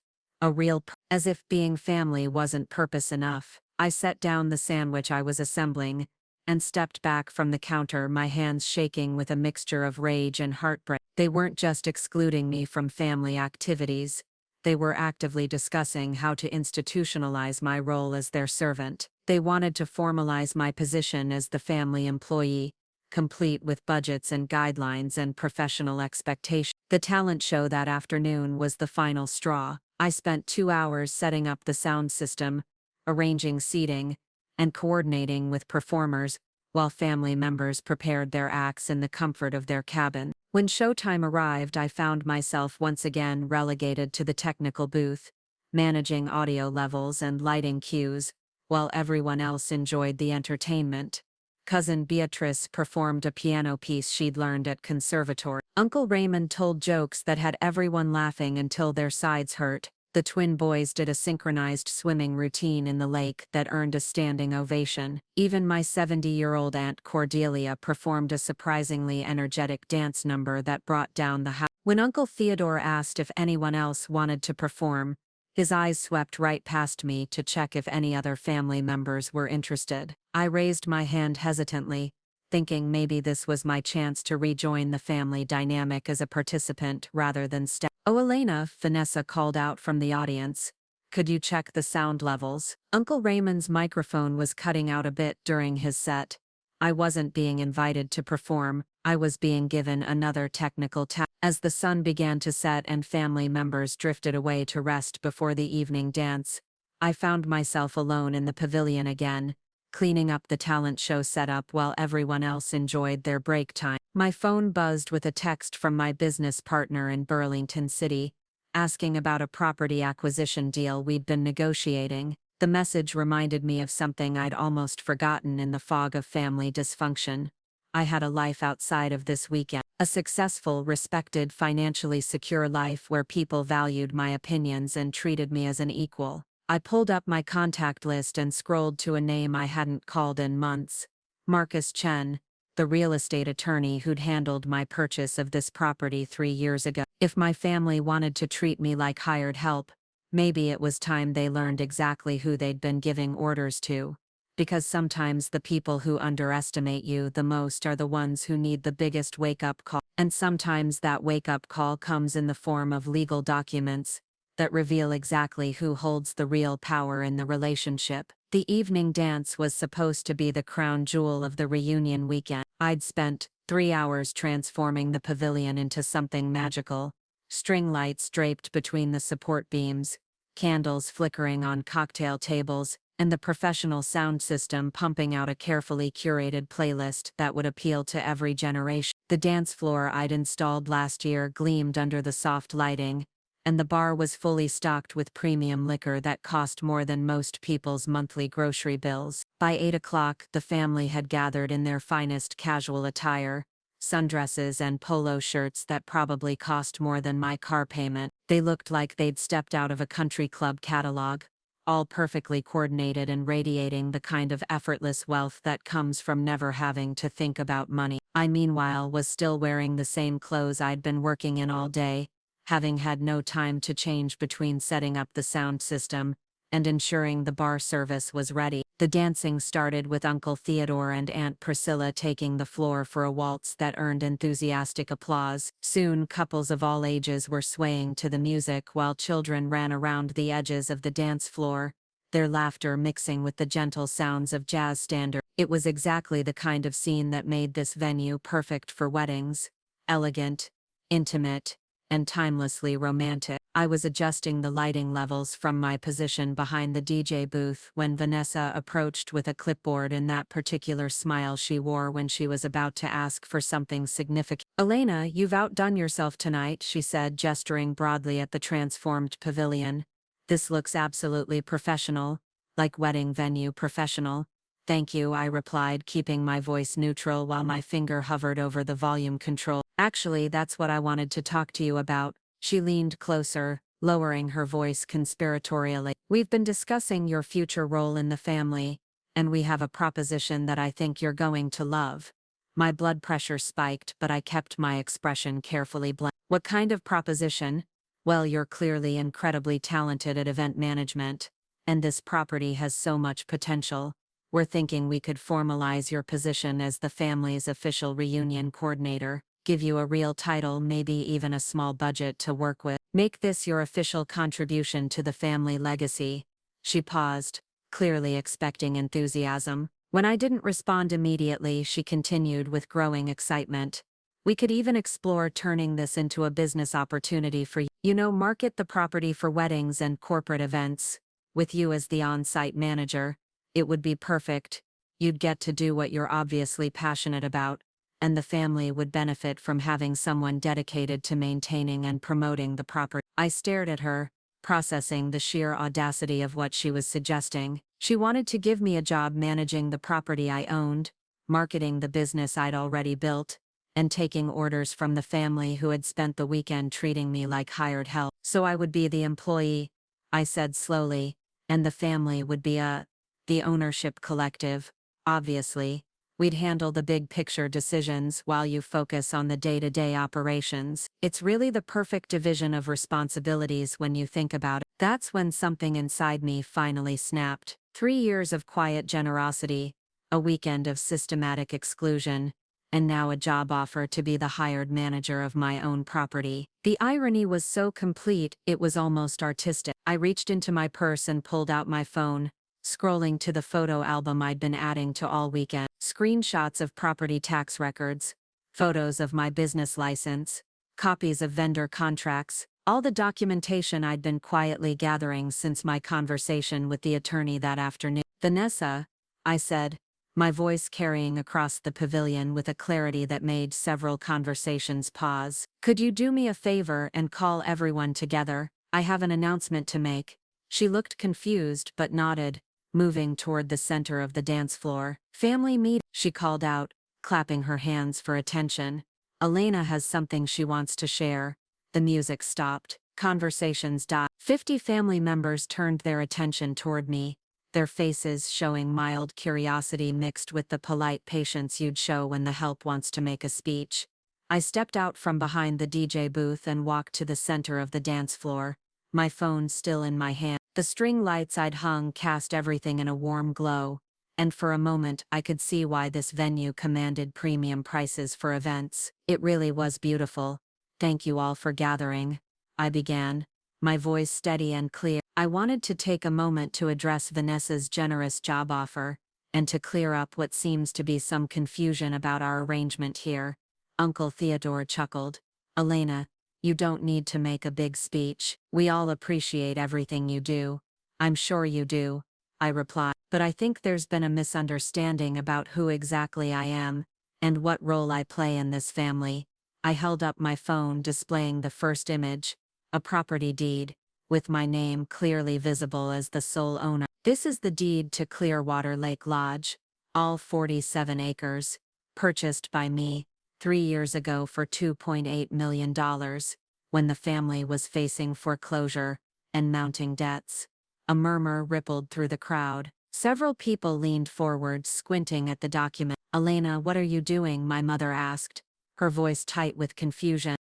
As if being family wasn't purpose enough. I set down the sandwich I was assembling and stepped back from the counter, my hands shaking with a mixture of rage and heartbreak. They weren't just excluding me from family activities. They were actively discussing how to institutionalize my role as their servant. They wanted to formalize my position as the family employee, complete with budgets and guidelines and professional expectations. The talent show that afternoon was the final straw. I spent 2 hours setting up the sound system, arranging seating, and coordinating with performers, while family members prepared their acts in the comfort of their cabin. When showtime arrived, I found myself once again relegated to the technical booth, managing audio levels and lighting cues, while everyone else enjoyed the entertainment. Cousin Beatrice performed a piano piece she'd learned at conservatory. Uncle Raymond told jokes that had everyone laughing until their sides hurt. The twin boys did a synchronized swimming routine in the lake that earned a standing ovation. Even my 70-year-old Aunt Cordelia performed a surprisingly energetic dance number that brought down the house. When Uncle Theodore asked if anyone else wanted to perform, his eyes swept right past me to check if any other family members were interested. I raised my hand hesitantly, thinking maybe this was my chance to rejoin the family dynamic as a participant rather than step. "Oh, Elena," Vanessa called out from the audience. "Could you check the sound levels?" Uncle Raymond's microphone was cutting out a bit during his set. I wasn't being invited to perform, I was being given another technical task. As the sun began to set and family members drifted away to rest before the evening dance, I found myself alone in the pavilion again, cleaning up the talent show setup while everyone else enjoyed their break time. My phone buzzed with a text from my business partner in Burlington City, asking about a property acquisition deal we'd been negotiating. The message reminded me of something I'd almost forgotten in the fog of family dysfunction. I had a life outside of this weekend. A successful, respected, financially secure life where people valued my opinions and treated me as an equal. I pulled up my contact list and scrolled to a name I hadn't called in months. Marcus Chen, the real estate attorney who'd handled my purchase of this property 3 years ago. If my family wanted to treat me like hired help, maybe it was time they learned exactly who they'd been giving orders to. Because sometimes the people who underestimate you the most are the ones who need the biggest wake-up call. And sometimes that wake-up call comes in the form of legal documents that reveal exactly who holds the real power in the relationship. The evening dance was supposed to be the crown jewel of the reunion weekend. I'd spent 3 hours transforming the pavilion into something magical. String lights draped between the support beams, candles flickering on cocktail tables, and the professional sound system pumping out a carefully curated playlist that would appeal to every generation. The dance floor I'd installed last year gleamed under the soft lighting, and the bar was fully stocked with premium liquor that cost more than most people's monthly grocery bills. By 8 o'clock, the family had gathered in their finest casual attire, sundresses and polo shirts that probably cost more than my car payment. They looked like they'd stepped out of a country club catalog, all perfectly coordinated and radiating the kind of effortless wealth that comes from never having to think about money. I, meanwhile, was still wearing the same clothes I'd been working in all day, having had no time to change between setting up the sound system and ensuring the bar service was ready. The dancing started with Uncle Theodore and Aunt Priscilla taking the floor for a waltz that earned enthusiastic applause. Soon, couples of all ages were swaying to the music while children ran around the edges of the dance floor, their laughter mixing with the gentle sounds of jazz standards. It was exactly the kind of scene that made this venue perfect for weddings. Elegant, intimate, and timelessly romantic. I was adjusting the lighting levels from my position behind the DJ booth when Vanessa approached with a clipboard and that particular smile she wore when she was about to ask for something significant. "Elena, you've outdone yourself tonight," she said, gesturing broadly at the transformed pavilion. "This looks absolutely professional, like wedding venue professional." "Thank you," I replied, keeping my voice neutral while my finger hovered over the volume control. "Actually, that's what I wanted to talk to you about." She leaned closer, lowering her voice conspiratorially. "We've been discussing your future role in the family, and we have a proposition that I think you're going to love." My blood pressure spiked, but I kept my expression carefully blank. "What kind of proposition?" "Well, you're clearly incredibly talented at event management, and this property has so much potential. We're thinking we could formalize your position as the family's official reunion coordinator, give you a real title, maybe even a small budget to work with. Make this your official contribution to the family legacy." She paused, clearly expecting enthusiasm. When I didn't respond immediately, she continued with growing excitement. "We could even explore turning this into a business opportunity for you. Market the property for weddings and corporate events. With you as the on-site manager, it would be perfect. You'd get to do what you're obviously passionate about, and the family would benefit from having someone dedicated to maintaining and promoting the property." I stared at her, processing the sheer audacity of what she was suggesting. She wanted to give me a job managing the property I owned, marketing the business I'd already built, and taking orders from the family who had spent the weekend treating me like hired help. "So I would be the employee," I said slowly, "and the family would be the ownership collective. Obviously, we'd handle the big picture decisions while you focus on the day-to-day operations. It's really the perfect division of responsibilities when you think about it." That's when something inside me finally snapped. 3 years of quiet generosity, a weekend of systematic exclusion, and now a job offer to be the hired manager of my own property. The irony was so complete, it was almost artistic. I reached into my purse and pulled out my phone, scrolling to the photo album I'd been adding to all weekend. Screenshots of property tax records, photos of my business license, copies of vendor contracts, all the documentation I'd been quietly gathering since my conversation with the attorney that afternoon. "Vanessa," I said, my voice carrying across the pavilion with a clarity that made several conversations pause. "Could you do me a favor and call everyone together? I have an announcement to make." She looked confused but nodded, moving toward the center of the dance floor. "Family meet," she called out, clapping her hands for attention. "Elena has something she wants to share." The music stopped. Conversations died. 50 family members turned their attention toward me, their faces showing mild curiosity mixed with the polite patience you'd show when the help wants to make a speech. I stepped out from behind the DJ booth and walked to the center of the dance floor, my phone still in my hand. The string lights I'd hung cast everything in a warm glow, and for a moment I could see why this venue commanded premium prices for events. It really was beautiful. "Thank you all for gathering," I began, my voice steady and clear. I wanted to take a moment to address Vanessa's generous job offer, and to clear up what seems to be some confusion about our arrangement here. Uncle Theodore chuckled. "Elena, you don't need to make a big speech. We all appreciate everything you do." "I'm sure you do," I replied, "but I think there's been a misunderstanding about who exactly I am, and what role I play in this family." I held up my phone, displaying the first image, a property deed, with my name clearly visible as the sole owner. "This is the deed to Clearwater Lake Lodge, all 47 acres, purchased by me 3 years ago for $2.8 million, when the family was facing foreclosure and mounting debts." A murmur rippled through the crowd. Several people leaned forward, squinting at the document. "Elena, what are you doing?" my mother asked, her voice tight with confusion.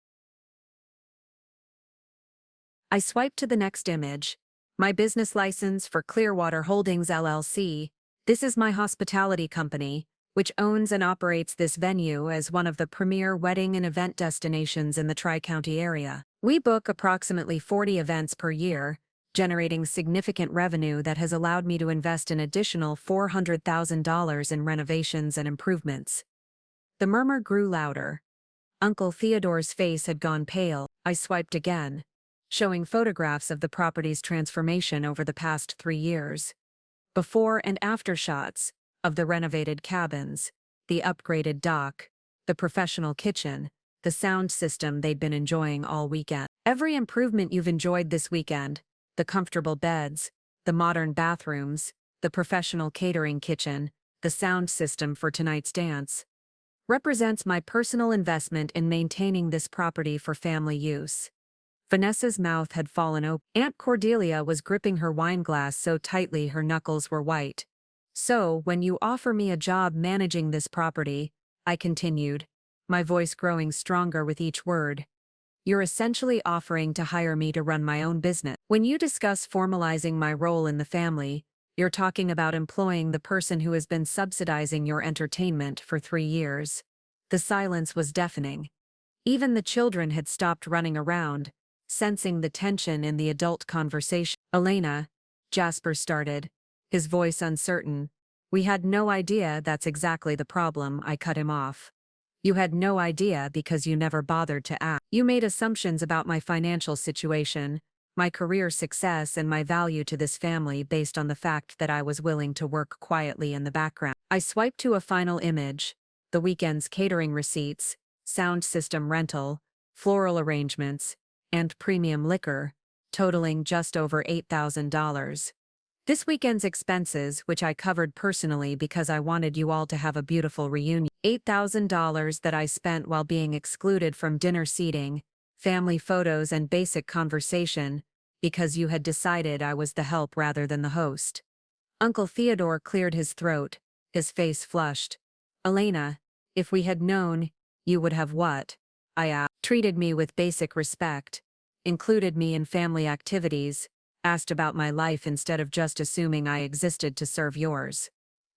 I swiped to the next image. "My business license for Clearwater Holdings LLC. This is my hospitality company, which owns and operates this venue as one of the premier wedding and event destinations in the Tri-County area. We book approximately 40 events per year, generating significant revenue that has allowed me to invest an additional $400,000 in renovations and improvements. The murmur grew louder. Uncle Theodore's face had gone pale. I swiped again, showing photographs of the property's transformation over the past 3 years. Before and after shots of the renovated cabins, the upgraded dock, the professional kitchen, the sound system they'd been enjoying all weekend. Every improvement you've enjoyed this weekend, the comfortable beds, the modern bathrooms, the professional catering kitchen, the sound system for tonight's dance, represents my personal investment in maintaining this property for family use. Vanessa's mouth had fallen open. Aunt Cordelia was gripping her wine glass so tightly her knuckles were white. So, when you offer me a job managing this property, I continued, my voice growing stronger with each word, you're essentially offering to hire me to run my own business. When you discuss formalizing my role in the family, you're talking about employing the person who has been subsidizing your entertainment for 3 years. The silence was deafening. Even the children had stopped running around, sensing the tension in the adult conversation. Elena, Jasper started, his voice uncertain. We had no idea that's exactly the problem. I cut him off. You had no idea because you never bothered to ask. You made assumptions about my financial situation, my career success and my value to this family based on the fact that I was willing to work quietly in the background. I swiped to a final image, the weekend's catering receipts, sound system rental, floral arrangements, and premium liquor, totaling just over $8,000. This weekend's expenses, which I covered personally because I wanted you all to have a beautiful reunion. $8,000 that I spent while being excluded from dinner seating, family photos and basic conversation, because you had decided I was the help rather than the host. Uncle Theodore cleared his throat, his face flushed. Elena, if we had known, you would have what? I asked. Treated me with basic respect, included me in family activities, asked about my life instead of just assuming I existed to serve yours.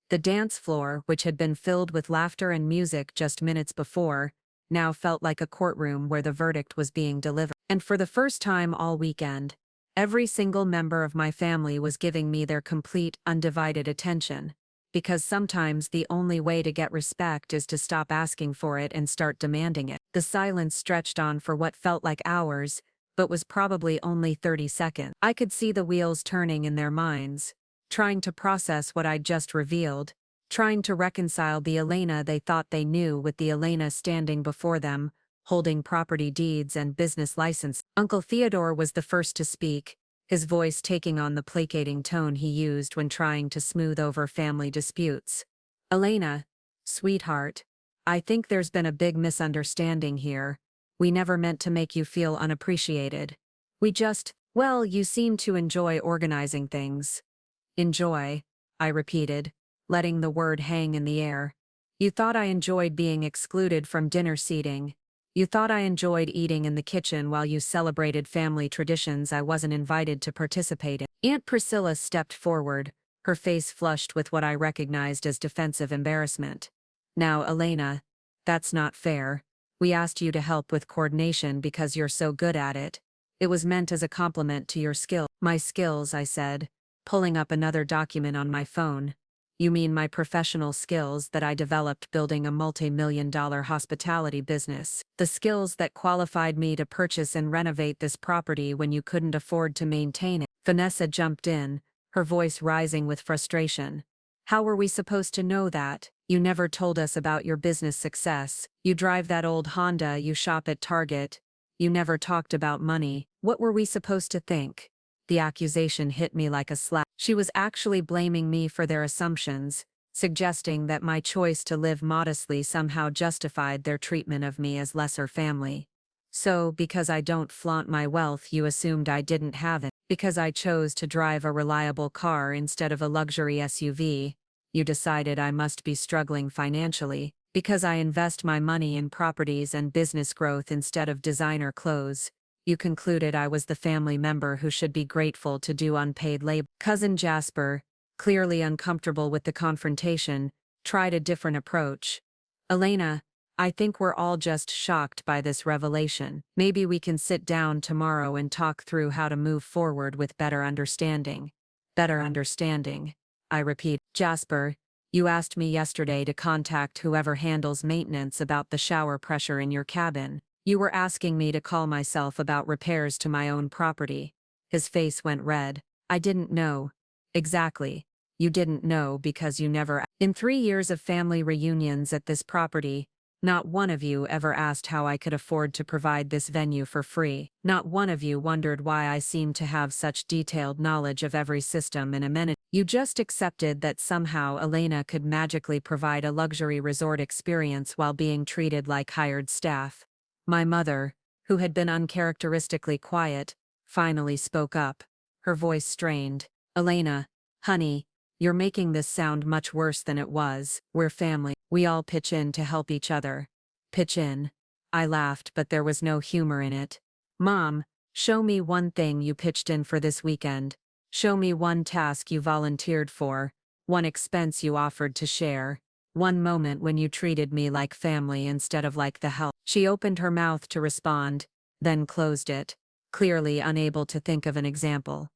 The dance floor, which had been filled with laughter and music just minutes before, now felt like a courtroom where the verdict was being delivered. And for the first time all weekend, every single member of my family was giving me their complete, undivided attention. Because sometimes the only way to get respect is to stop asking for it and start demanding it. The silence stretched on for what felt like hours, but was probably only 30 seconds. I could see the wheels turning in their minds, trying to process what I'd just revealed, trying to reconcile the Elena they thought they knew with the Elena standing before them, holding property deeds and business license. Uncle Theodore was the first to speak, his voice taking on the placating tone he used when trying to smooth over family disputes. Elena, sweetheart, I think there's been a big misunderstanding here. We never meant to make you feel unappreciated. We just, well, you seem to enjoy organizing things. Enjoy, I repeated, letting the word hang in the air. You thought I enjoyed being excluded from dinner seating. You thought I enjoyed eating in the kitchen while you celebrated family traditions I wasn't invited to participate in. Aunt Priscilla stepped forward, her face flushed with what I recognized as defensive embarrassment. Now, Elena, that's not fair. We asked you to help with coordination because you're so good at it. It was meant as a compliment to your skill. My skills, I said, pulling up another document on my phone. You mean my professional skills that I developed building a multi-million-dollar hospitality business. The skills that qualified me to purchase and renovate this property when you couldn't afford to maintain it. Vanessa jumped in, her voice rising with frustration. How were we supposed to know that? You never told us about your business success. You drive that old Honda, you shop at Target. You never talked about money. What were we supposed to think? The accusation hit me like a slap. She was actually blaming me for their assumptions, suggesting that my choice to live modestly somehow justified their treatment of me as lesser family. So, because I don't flaunt my wealth, you assumed I didn't have it. Because I chose to drive a reliable car instead of a luxury SUV, you decided I must be struggling financially. Because I invest my money in properties and business growth instead of designer clothes, you concluded I was the family member who should be grateful to do unpaid labor. Cousin Jasper, clearly uncomfortable with the confrontation, tried a different approach. Elena, I think we're all just shocked by this revelation. Maybe we can sit down tomorrow and talk through how to move forward with better understanding. Better understanding. I repeat. Jasper, you asked me yesterday to contact whoever handles maintenance about the shower pressure in your cabin. You were asking me to call myself about repairs to my own property. His face went red. I didn't know. Exactly. You didn't know because you never. In 3 years of family reunions at this property, not one of you ever asked how I could afford to provide this venue for free. Not one of you wondered why I seemed to have such detailed knowledge of every system and amenity. You just accepted that somehow Elena could magically provide a luxury resort experience while being treated like hired staff. My mother, who had been uncharacteristically quiet, finally spoke up. Her voice strained. Elena, honey, you're making this sound much worse than it was. We're family. We all pitch in to help each other. Pitch in. I laughed, but there was no humor in it. Mom, show me one thing you pitched in for this weekend. Show me one task you volunteered for, one expense you offered to share, one moment when you treated me like family instead of like the help. She opened her mouth to respond, then closed it, clearly unable to think of an example.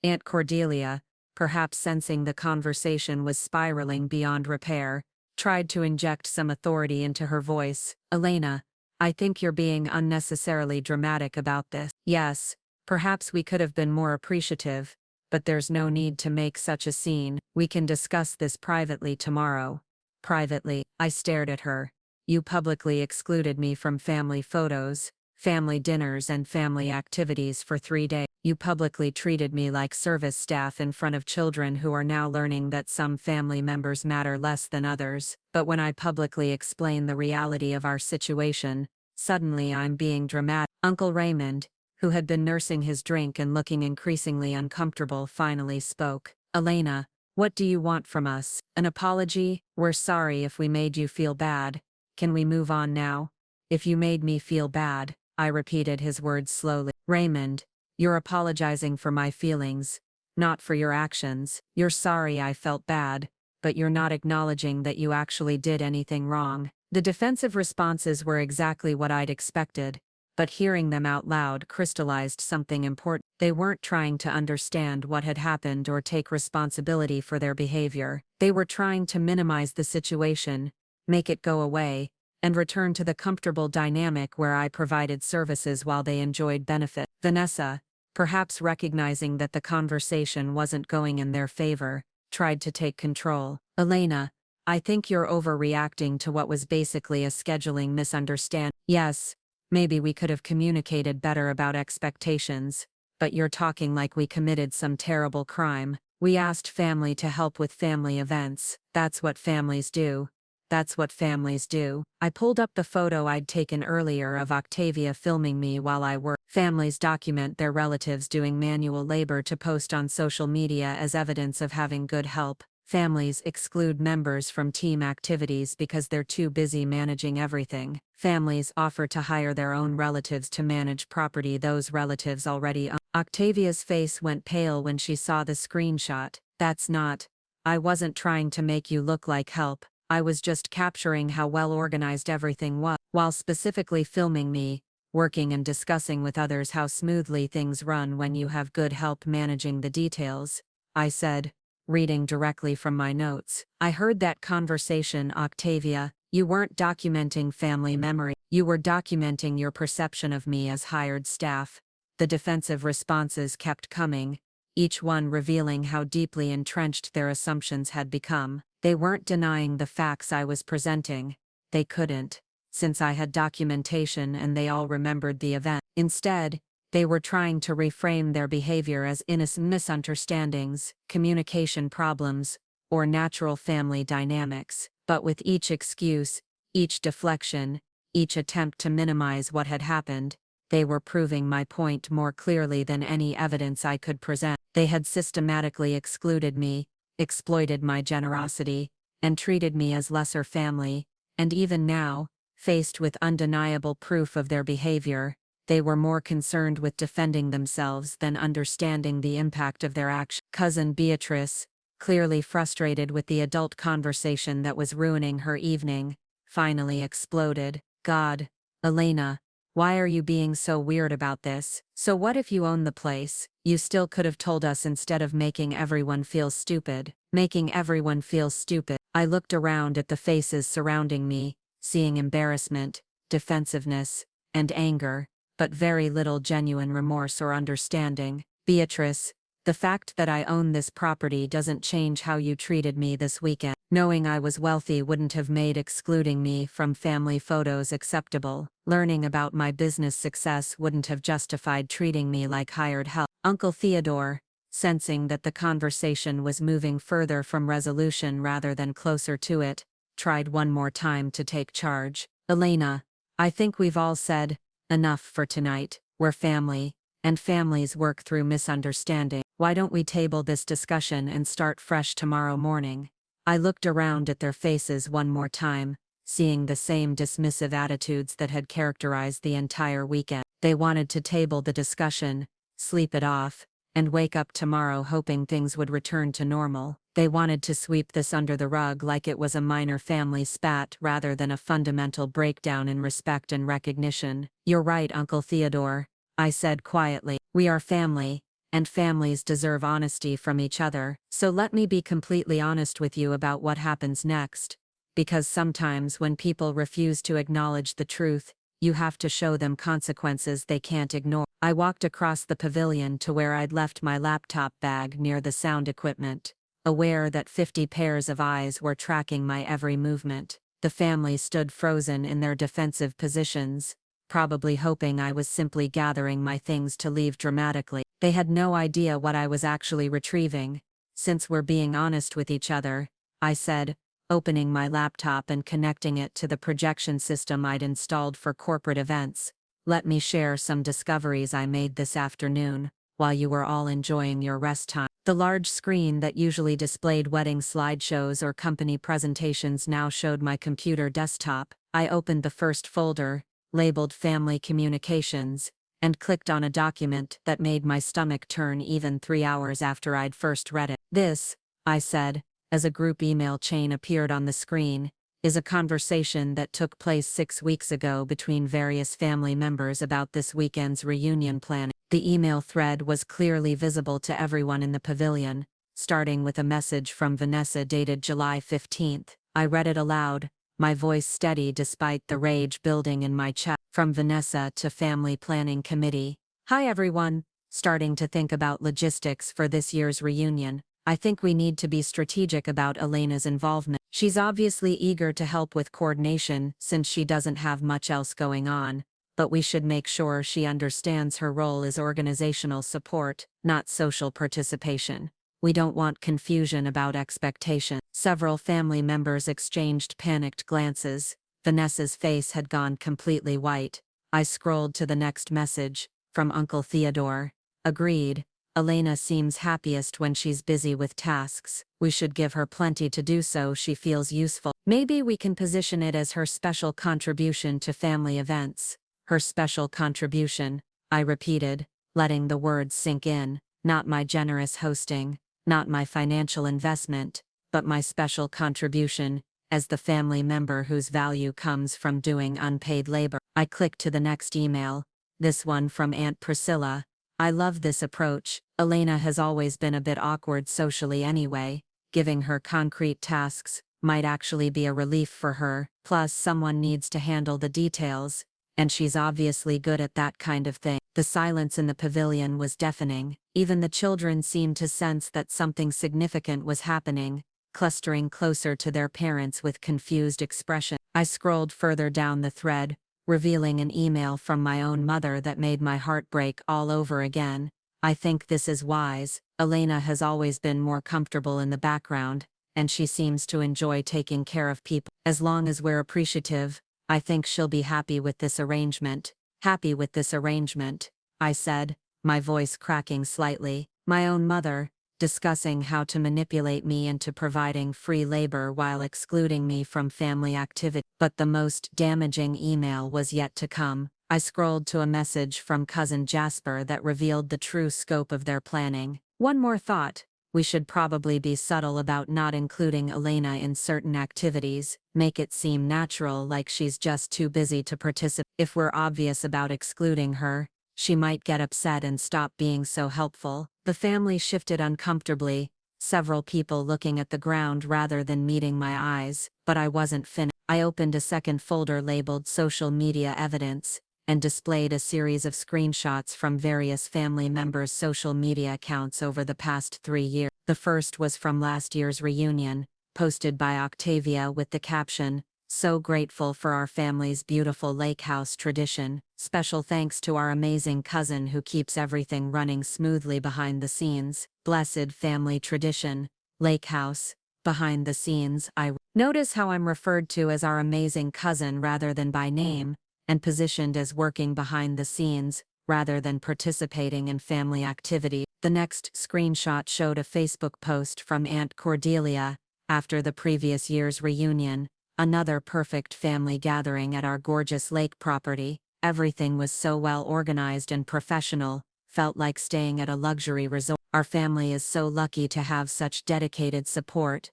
Aunt Cordelia, perhaps sensing the conversation was spiraling beyond repair, tried to inject some authority into her voice. Elena, I think you're being unnecessarily dramatic about this. Yes, perhaps we could have been more appreciative, but there's no need to make such a scene. We can discuss this privately tomorrow. Privately, I stared at her. You publicly excluded me from family photos, family dinners and family activities for 3 days. You publicly treated me like service staff in front of children who are now learning that some family members matter less than others. But when I publicly explain the reality of our situation, suddenly I'm being dramatic. Uncle Raymond, who had been nursing his drink and looking increasingly uncomfortable, finally spoke. Elena, what do you want from us? An apology? We're sorry if we made you feel bad. Can we move on now? If you made me feel bad, I repeated his words slowly. Raymond, you're apologizing for my feelings, not for your actions. You're sorry I felt bad, but you're not acknowledging that you actually did anything wrong. The defensive responses were exactly what I'd expected, but hearing them out loud crystallized something important. They weren't trying to understand what had happened or take responsibility for their behavior. They were trying to minimize the situation, make it go away, and return to the comfortable dynamic where I provided services while they enjoyed benefit. Vanessa, perhaps recognizing that the conversation wasn't going in their favor, tried to take control. Elena, I think you're overreacting to what was basically a scheduling misunderstanding. Yes, maybe we could have communicated better about expectations, but you're talking like we committed some terrible crime. We asked family to help with family events. That's what families do. That's what families do. I pulled up the photo I'd taken earlier of Octavia filming me while I worked. Families document their relatives doing manual labor to post on social media as evidence of having good help. Families exclude members from team activities because they're too busy managing everything. Families offer to hire their own relatives to manage property those relatives already own. Octavia's face went pale when she saw the screenshot. That's not. I wasn't trying to make you look like help. I was just capturing how well organized everything was, while specifically filming me, working and discussing with others how smoothly things run when you have good help managing the details, I said, reading directly from my notes. I heard that conversation, Octavia. You weren't documenting family memory. You were documenting your perception of me as hired staff. The defensive responses kept coming, each one revealing how deeply entrenched their assumptions had become. They weren't denying the facts I was presenting. They couldn't, since I had documentation and they all remembered the event. Instead, they were trying to reframe their behavior as innocent misunderstandings, communication problems, or natural family dynamics. But with each excuse, each deflection, each attempt to minimize what had happened, they were proving my point more clearly than any evidence I could present. They had systematically excluded me, exploited my generosity, and treated me as lesser family, and even now, faced with undeniable proof of their behavior, they were more concerned with defending themselves than understanding the impact of their actions. Cousin Beatrice, clearly frustrated with the adult conversation that was ruining her evening, finally exploded. God, Elena, why are you being so weird about this? So what if you own the place? You still could have told us instead of making everyone feel stupid. Making everyone feel stupid. I looked around at the faces surrounding me, seeing embarrassment, defensiveness, and anger, but very little genuine remorse or understanding. Beatrice, the fact that I own this property doesn't change how you treated me this weekend. Knowing I was wealthy wouldn't have made excluding me from family photos acceptable. Learning about my business success wouldn't have justified treating me like hired help. Uncle Theodore, sensing that the conversation was moving further from resolution rather than closer to it, tried one more time to take charge. Elena, I think we've all said enough for tonight. We're family, and families work through misunderstanding. Why don't we table this discussion and start fresh tomorrow morning? I looked around at their faces one more time, seeing the same dismissive attitudes that had characterized the entire weekend. They wanted to table the discussion, sleep it off, and wake up tomorrow hoping things would return to normal. They wanted to sweep this under the rug like it was a minor family spat rather than a fundamental breakdown in respect and recognition. You're right, Uncle Theodore, I said quietly. We are family, and families deserve honesty from each other. So let me be completely honest with you about what happens next. Because sometimes when people refuse to acknowledge the truth, you have to show them consequences they can't ignore. I walked across the pavilion to where I'd left my laptop bag near the sound equipment, aware that 50 pairs of eyes were tracking my every movement. The family stood frozen in their defensive positions, probably hoping I was simply gathering my things to leave dramatically. They had no idea what I was actually retrieving. Since we're being honest with each other, I said, opening my laptop and connecting it to the projection system I'd installed for corporate events. Let me share some discoveries I made this afternoon, while you were all enjoying your rest time. The large screen that usually displayed wedding slideshows or company presentations now showed my computer desktop. I opened the first folder, labeled Family Communications, and clicked on a document that made my stomach turn even 3 hours after I'd first read it. This, I said, as a group email chain appeared on the screen, is a conversation that took place 6 weeks ago between various family members about this weekend's reunion planning. The email thread was clearly visible to everyone in the pavilion, starting with a message from Vanessa dated July 15th. I read it aloud, my voice steady despite the rage building in my chest. From Vanessa to Family Planning Committee. Hi everyone, starting to think about logistics for this year's reunion. I think we need to be strategic about Elena's involvement. She's obviously eager to help with coordination since she doesn't have much else going on, but we should make sure she understands her role as organizational support, not social participation. We don't want confusion about expectations. Several family members exchanged panicked glances. Vanessa's face had gone completely white. I scrolled to the next message, from Uncle Theodore. Agreed. Elena seems happiest when she's busy with tasks. We should give her plenty to do so she feels useful. Maybe we can position it as her special contribution to family events. Her special contribution, I repeated, letting the words sink in. Not my generous hosting, not my financial investment, but my special contribution, as the family member whose value comes from doing unpaid labor. I clicked to the next email, this one from Aunt Priscilla. I love this approach. Elena has always been a bit awkward socially anyway. Giving her concrete tasks might actually be a relief for her. Plus, someone needs to handle the details, and she's obviously good at that kind of thing. The silence in the pavilion was deafening. Even the children seemed to sense that something significant was happening, clustering closer to their parents with confused expression. I scrolled further down the thread, revealing an email from my own mother that made my heart break all over again. I think this is wise. Elena has always been more comfortable in the background, and she seems to enjoy taking care of people. As long as we're appreciative, I think she'll be happy with this arrangement. Happy with this arrangement, I said, my voice cracking slightly. My own mother, discussing how to manipulate me into providing free labor while excluding me from family activity. But the most damaging email was yet to come. I scrolled to a message from cousin Jasper that revealed the true scope of their planning. One more thought, We should probably be subtle about not including Elena in certain activities, make it seem natural, like she's just too busy to participate. If we're obvious about excluding her, she might get upset and stop being so helpful. The family shifted uncomfortably, several people looking at the ground rather than meeting my eyes, but I wasn't finished. I opened a second folder labeled Social Media Evidence, and displayed a series of screenshots from various family members' social media accounts over the past 3 years. The first was from last year's reunion, posted by Octavia with the caption, "So grateful for our family's beautiful lake house tradition. Special thanks to our amazing cousin who keeps everything running smoothly behind the scenes. Blessed family tradition, lake house, behind the scenes." Notice how I'm referred to as our amazing cousin rather than by name, and positioned as working behind the scenes, rather than participating in family activity. The next screenshot showed a Facebook post from Aunt Cordelia, after the previous year's reunion, another perfect family gathering at our gorgeous lake property. Everything was so well organized and professional, felt like staying at a luxury resort. Our family is so lucky to have such dedicated support,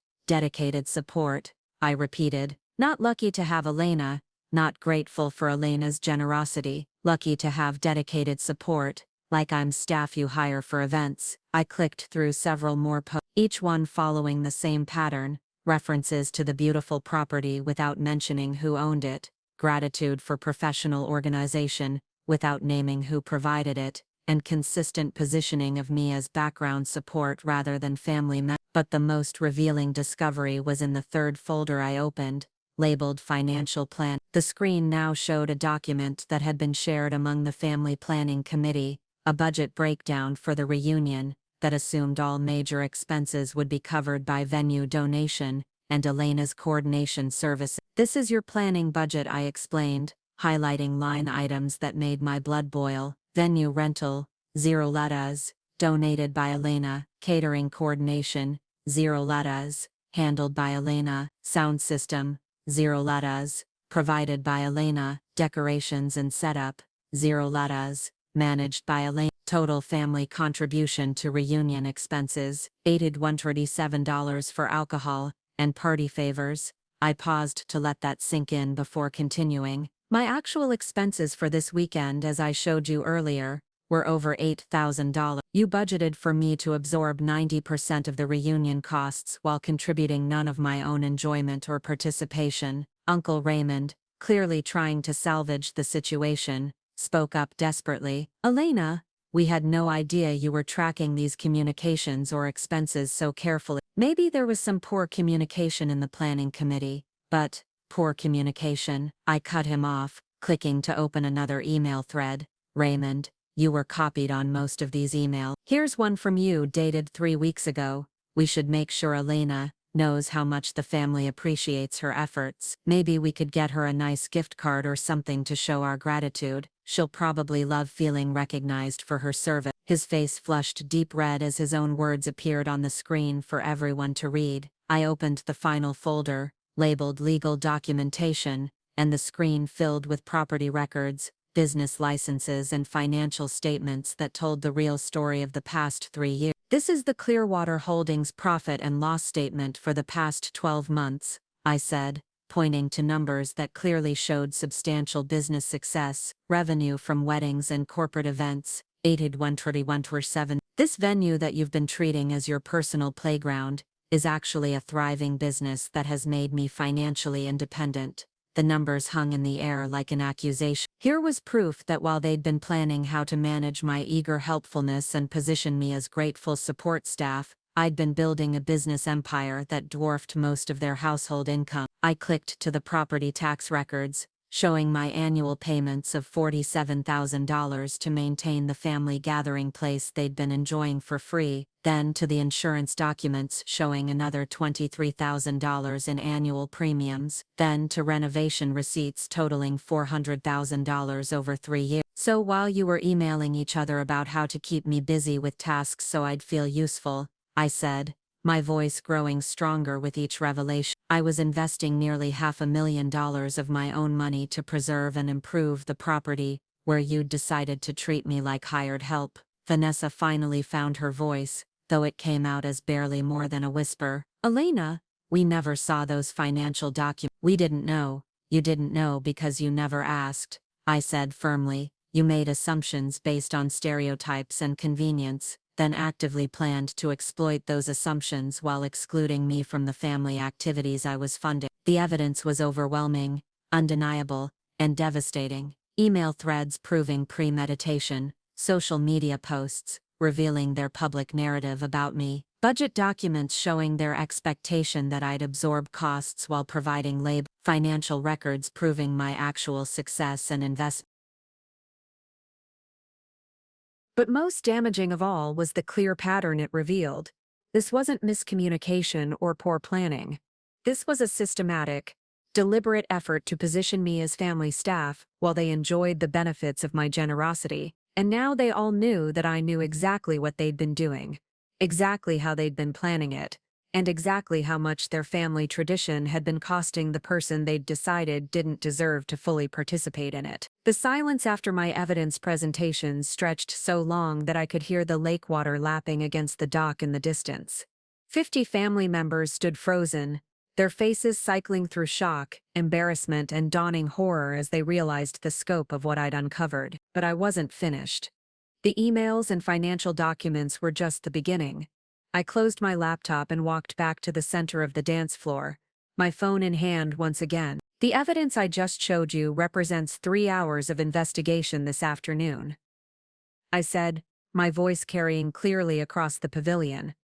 I repeated. Not lucky to have Elena, not grateful for Elena's generosity, lucky to have dedicated support, like I'm staff you hire for events. I clicked through several more posts, each one following the same pattern, references to the beautiful property without mentioning who owned it, gratitude for professional organization, without naming who provided it, and consistent positioning of me as background support rather than family member. But the most revealing discovery was in the third folder I opened, labeled Financial Plan. The screen now showed a document that had been shared among the Family Planning Committee, a budget breakdown for the reunion, that assumed all major expenses would be covered by venue donation and Elena's coordination services. "This is your planning budget," I explained, highlighting line items that made my blood boil. Venue rental, 0 latas, donated by Elena. Catering coordination, 0 latas, handled by Elena. Sound system, 0 latas, provided by Elena. Decorations and setup, 0 latas, managed by Elena. Total family contribution to reunion expenses, $137 for alcohol and party favors. I paused to let that sink in before continuing. My actual expenses for this weekend, as I showed you earlier, were over $8,000. You budgeted for me to absorb 90% of the reunion costs while contributing none of my own enjoyment or participation. Uncle Raymond, clearly trying to salvage the situation, spoke up desperately. "Elena, we had no idea you were tracking these communications or expenses so carefully. Maybe there was some poor communication in the planning committee, but poor communication." I cut him off, clicking to open another email thread. "Raymond, you were copied on most of these emails. Here's one from you dated 3 weeks ago. We should make sure Elena knows how much the family appreciates her efforts. Maybe we could get her a nice gift card or something to show our gratitude. She'll probably love feeling recognized for her service." His face flushed deep red as his own words appeared on the screen for everyone to read. I opened the final folder, labeled Legal Documentation, and the screen filled with property records, business licenses and financial statements that told the real story of the past 3 years. "This is the Clearwater Holdings profit and loss statement for the past 12 months, I said, pointing to numbers that clearly showed substantial business success. Revenue from weddings and corporate events, 813127. This venue that you've been treating as your personal playground is actually a thriving business that has made me financially independent." The numbers hung in the air like an accusation. Here was proof that while they'd been planning how to manage my eager helpfulness and position me as grateful support staff, I'd been building a business empire that dwarfed most of their household income. I clicked to the property tax records, showing my annual payments of $47,000 to maintain the family gathering place they'd been enjoying for free, then to the insurance documents showing another $23,000 in annual premiums, then to renovation receipts totaling $400,000 over 3 years. "So while you were emailing each other about how to keep me busy with tasks so I'd feel useful," I said, my voice growing stronger with each revelation, "I was investing nearly $500,000 of my own money to preserve and improve the property, where you'd decided to treat me like hired help." Vanessa finally found her voice, though it came out as barely more than a whisper. Elena, we never saw those financial documents. We didn't know. You didn't know because you never asked, I said firmly. You made assumptions based on stereotypes and convenience, then actively planned to exploit those assumptions while excluding me from the family activities I was funding. The evidence was overwhelming, undeniable, and devastating. Email threads proving premeditation, social media posts revealing their public narrative about me, budget documents showing their expectation that I'd absorb costs while providing labor, financial records proving my actual success and investment. But most damaging of all was the clear pattern it revealed. This wasn't miscommunication or poor planning. This was a systematic, deliberate effort to position me as family staff while they enjoyed the benefits of my generosity. And now they all knew that I knew exactly what they'd been doing, exactly how they'd been planning it, and exactly how much their family tradition had been costing the person they'd decided didn't deserve to fully participate in it. The silence after my evidence presentations stretched so long that I could hear the lake water lapping against the dock in the distance. 50 family members stood frozen, their faces cycling through shock, embarrassment, and dawning horror as they realized the scope of what I'd uncovered. But I wasn't finished. The emails and financial documents were just the beginning. I closed my laptop and walked back to the center of the dance floor, my phone in hand once again. The evidence I just showed you represents 3 hours of investigation this afternoon, I said, my voice carrying clearly across the pavilion.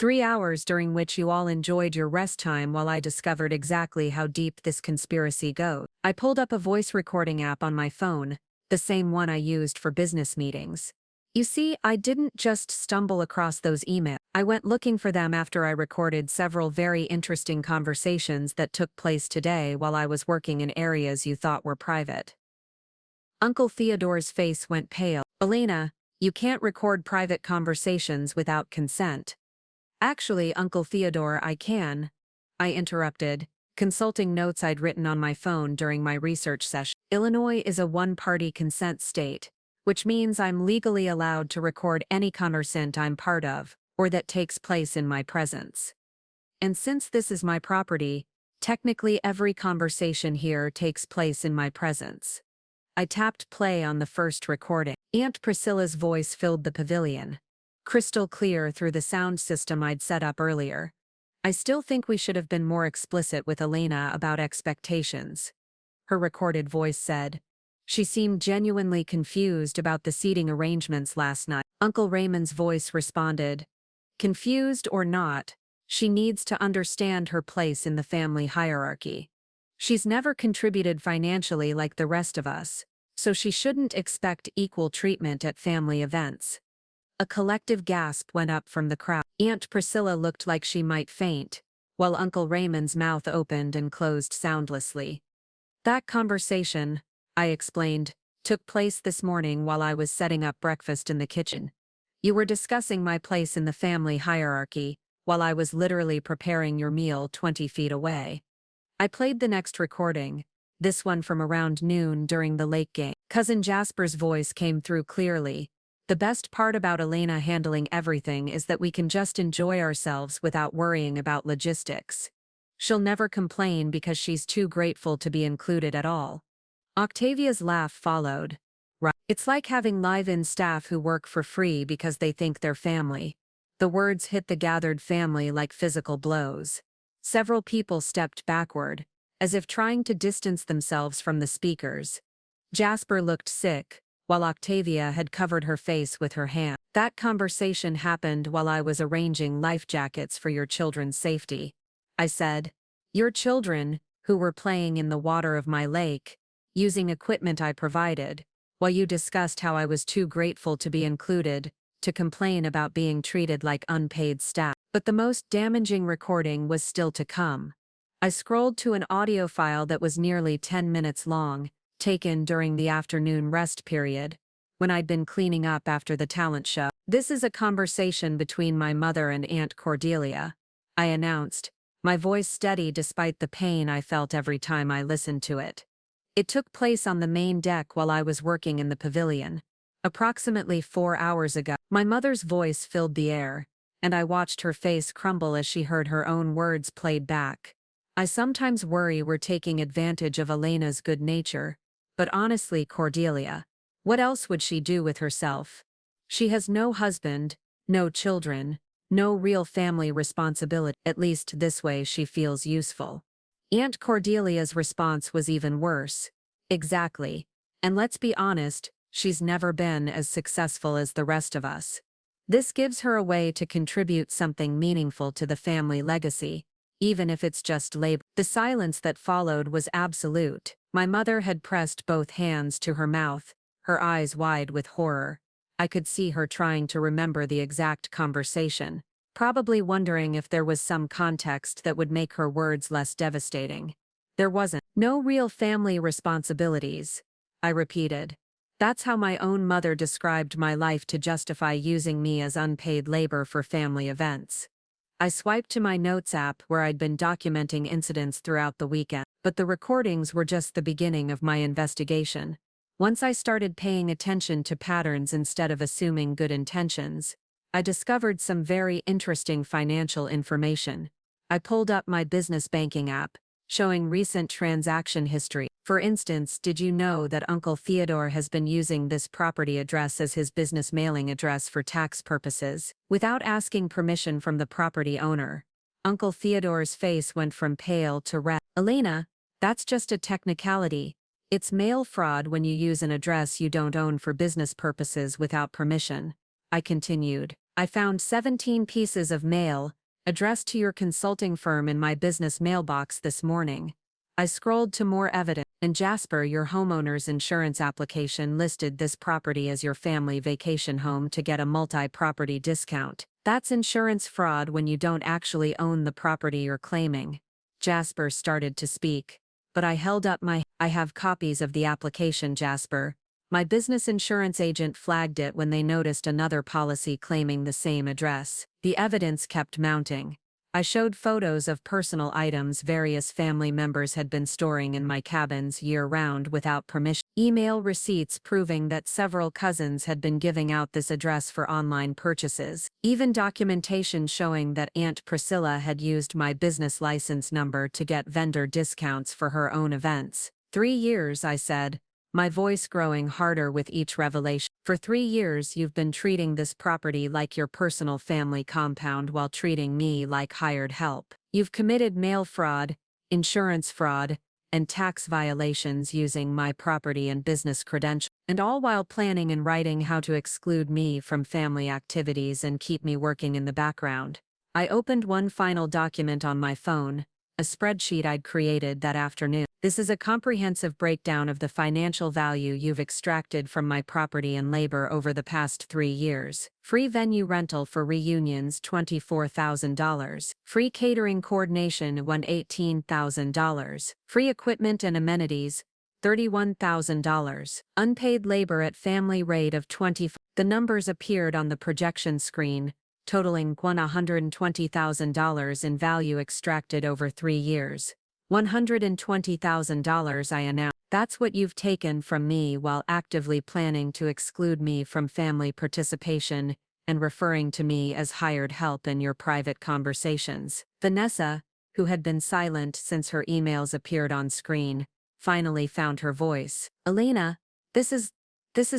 3 hours during which you all enjoyed your rest time while I discovered exactly how deep this conspiracy goes. I pulled up a voice recording app on my phone, the same one I used for business meetings. You see, I didn't just stumble across those emails. I went looking for them after I recorded several very interesting conversations that took place today while I was working in areas you thought were private. Uncle Theodore's face went pale. Elena, you can't record private conversations without consent. Actually, Uncle Theodore, I can, I interrupted, consulting notes I'd written on my phone during my research session. Illinois is a one-party consent state, which means I'm legally allowed to record any conversation I'm part of, or that takes place in my presence. And since this is my property, technically every conversation here takes place in my presence. I tapped play on the first recording. Aunt Priscilla's voice filled the pavilion, crystal clear through the sound system I'd set up earlier. I still think we should have been more explicit with Elena about expectations, her recorded voice said. She seemed genuinely confused about the seating arrangements last night. Uncle Raymond's voice responded, confused or not, she needs to understand her place in the family hierarchy. She's never contributed financially like the rest of us, so she shouldn't expect equal treatment at family events. A collective gasp went up from the crowd. Aunt Priscilla looked like she might faint, while Uncle Raymond's mouth opened and closed soundlessly. That conversation, I explained, took place this morning while I was setting up breakfast in the kitchen. You were discussing my place in the family hierarchy, while I was literally preparing your meal 20 feet away. I played the next recording, this one from around noon during the lake game. Cousin Jasper's voice came through clearly. The best part about Elena handling everything is that we can just enjoy ourselves without worrying about logistics. She'll never complain because she's too grateful to be included at all. Octavia's laugh followed. Right. It's like having live-in staff who work for free because they think they're family. The words hit the gathered family like physical blows. Several people stepped backward, as if trying to distance themselves from the speakers. Jasper looked sick, while Octavia had covered her face with her hand. That conversation happened while I was arranging life jackets for your children's safety, I said. Your children, who were playing in the water of my lake, using equipment I provided, while you discussed how I was too grateful to be included, to complain about being treated like unpaid staff. But the most damaging recording was still to come. I scrolled to an audio file that was nearly 10 minutes long, taken during the afternoon rest period, when I'd been cleaning up after the talent show. This is a conversation between my mother and Aunt Cordelia, I announced, my voice steady despite the pain I felt every time I listened to it. It took place on the main deck while I was working in the pavilion, approximately 4 hours ago. My mother's voice filled the air, and I watched her face crumble as she heard her own words played back. I sometimes worry we're taking advantage of Elena's good nature, but honestly, Cordelia, what else would she do with herself? She has no husband, no children, no real family responsibility. At least this way she feels useful. Aunt Cordelia's response was even worse. Exactly. And let's be honest, she's never been as successful as the rest of us. This gives her a way to contribute something meaningful to the family legacy, even if it's just labor. The silence that followed was absolute. My mother had pressed both hands to her mouth, her eyes wide with horror. I could see her trying to remember the exact conversation, probably wondering if there was some context that would make her words less devastating. There wasn't. No real family responsibilities, I repeated. That's how my own mother described my life to justify using me as unpaid labor for family events. I swiped to my notes app where I'd been documenting incidents throughout the weekend, but the recordings were just the beginning of my investigation. Once I started paying attention to patterns instead of assuming good intentions, I discovered some very interesting financial information. I pulled up my business banking app, showing recent transaction history. For instance, did you know that Uncle Theodore has been using this property address as his business mailing address for tax purposes, without asking permission from the property owner? Uncle Theodore's face went from pale to red. Elena, that's just a technicality. It's mail fraud when you use an address you don't own for business purposes without permission. I continued. I found 17 pieces of mail, addressed to your consulting firm in my business mailbox this morning. I scrolled to more evidence, and Jasper, your homeowner's insurance application listed this property as your family vacation home to get a multi-property discount. That's insurance fraud when you don't actually own the property you're claiming. Jasper started to speak, but I held up I have copies of the application, Jasper. My business insurance agent flagged it when they noticed another policy claiming the same address. The evidence kept mounting. I showed photos of personal items various family members had been storing in my cabins year-round without permission. Email receipts proving that several cousins had been giving out this address for online purchases. Even documentation showing that Aunt Priscilla had used my business license number to get vendor discounts for her own events. 3 years, I said, my voice growing harder with each revelation. For 3 years you've been treating this property like your personal family compound while treating me like hired help. You've committed mail fraud, insurance fraud, and tax violations using my property and business credentials, and all while planning and writing how to exclude me from family activities and keep me working in the background. I opened one final document on my phone, a spreadsheet I'd created that afternoon. This is a comprehensive breakdown of the financial value you've extracted from my property and labor over the past 3 years. Free venue rental for reunions, $24,000. Free catering coordination, $18,000. Free equipment and amenities, $31,000. Unpaid labor at family rate of $25,000. The numbers appeared on the projection screen, totaling $120,000 in value extracted over 3 years. $120,000, I announced. That's what you've taken from me while actively planning to exclude me from family participation and referring to me as hired help in your private conversations. Vanessa, who had been silent since her emails appeared on screen, finally found her voice. Elena, this is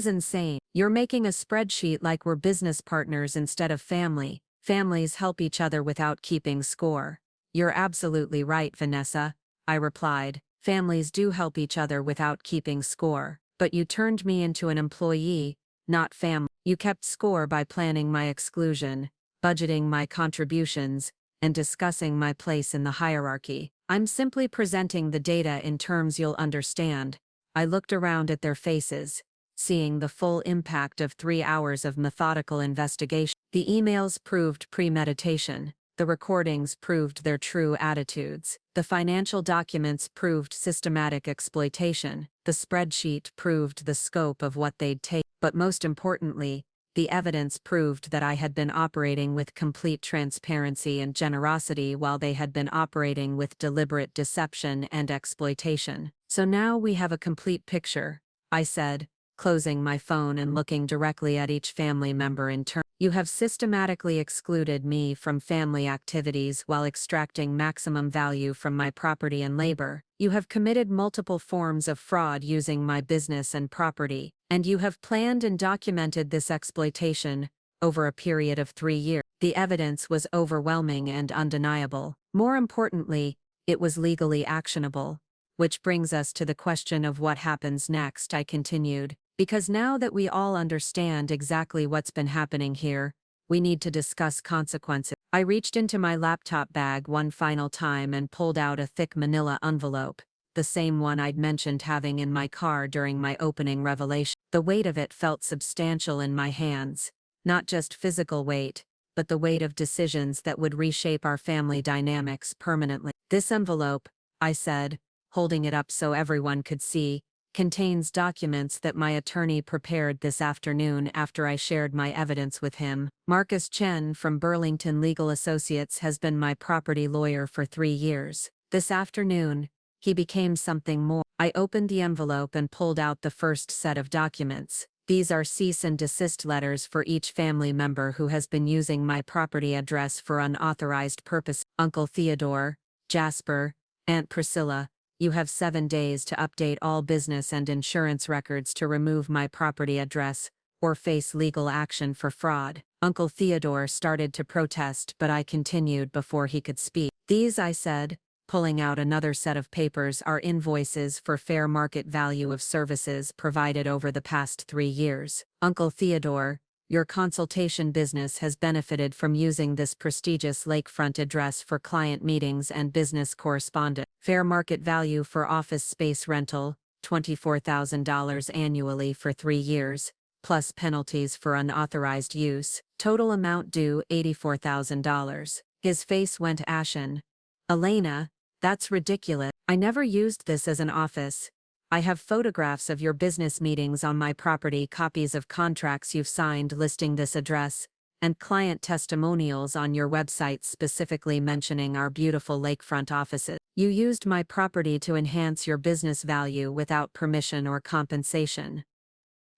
insane. You're making a spreadsheet like we're business partners instead of family. Families help each other without keeping score. You're absolutely right, Vanessa, I replied. Families do help each other without keeping score. But you turned me into an employee, not family. You kept score by planning my exclusion, budgeting my contributions, and discussing my place in the hierarchy. I'm simply presenting the data in terms you'll understand. I looked around at their faces, seeing the full impact of 3 hours of methodical investigation. The emails proved premeditation. The recordings proved their true attitudes. The financial documents proved systematic exploitation. The spreadsheet proved the scope of what they'd take. But most importantly, the evidence proved that I had been operating with complete transparency and generosity while they had been operating with deliberate deception and exploitation. So now we have a complete picture, I said, closing my phone and looking directly at each family member in turn. You have systematically excluded me from family activities while extracting maximum value from my property and labor. You have committed multiple forms of fraud using my business and property, and you have planned and documented this exploitation over a period of 3 years. The evidence was overwhelming and undeniable. More importantly, it was legally actionable. Which brings us to the question of what happens next, I continued. Because now that we all understand exactly what's been happening here, we need to discuss consequences. I reached into my laptop bag one final time and pulled out a thick manila envelope, the same one I'd mentioned having in my car during my opening revelation. The weight of it felt substantial in my hands, not just physical weight, but the weight of decisions that would reshape our family dynamics permanently. This envelope, I said, holding it up so everyone could see, contains documents that my attorney prepared this afternoon after I shared my evidence with him. Marcus Chen from Burlington Legal Associates has been my property lawyer for 3 years. This afternoon, he became something more. I opened the envelope and pulled out the first set of documents. These are cease and desist letters for each family member who has been using my property address for unauthorized purpose. Uncle Theodore, Jasper, Aunt Priscilla, you have 7 days to update all business and insurance records to remove my property address, or face legal action for fraud. Uncle Theodore started to protest, but I continued before he could speak. These, I said, pulling out another set of papers, are invoices for fair market value of services provided over the past 3 years. Uncle Theodore, your consultation business has benefited from using this prestigious lakefront address for client meetings and business correspondence. Fair market value for office space rental, $24,000 annually for 3 years, plus penalties for unauthorized use. Total amount due $84,000. His face went ashen. Elena, that's ridiculous. I never used this as an office. I have photographs of your business meetings on my property, copies of contracts you've signed listing this address, and client testimonials on your website specifically mentioning our beautiful lakefront offices. You used my property to enhance your business value without permission or compensation.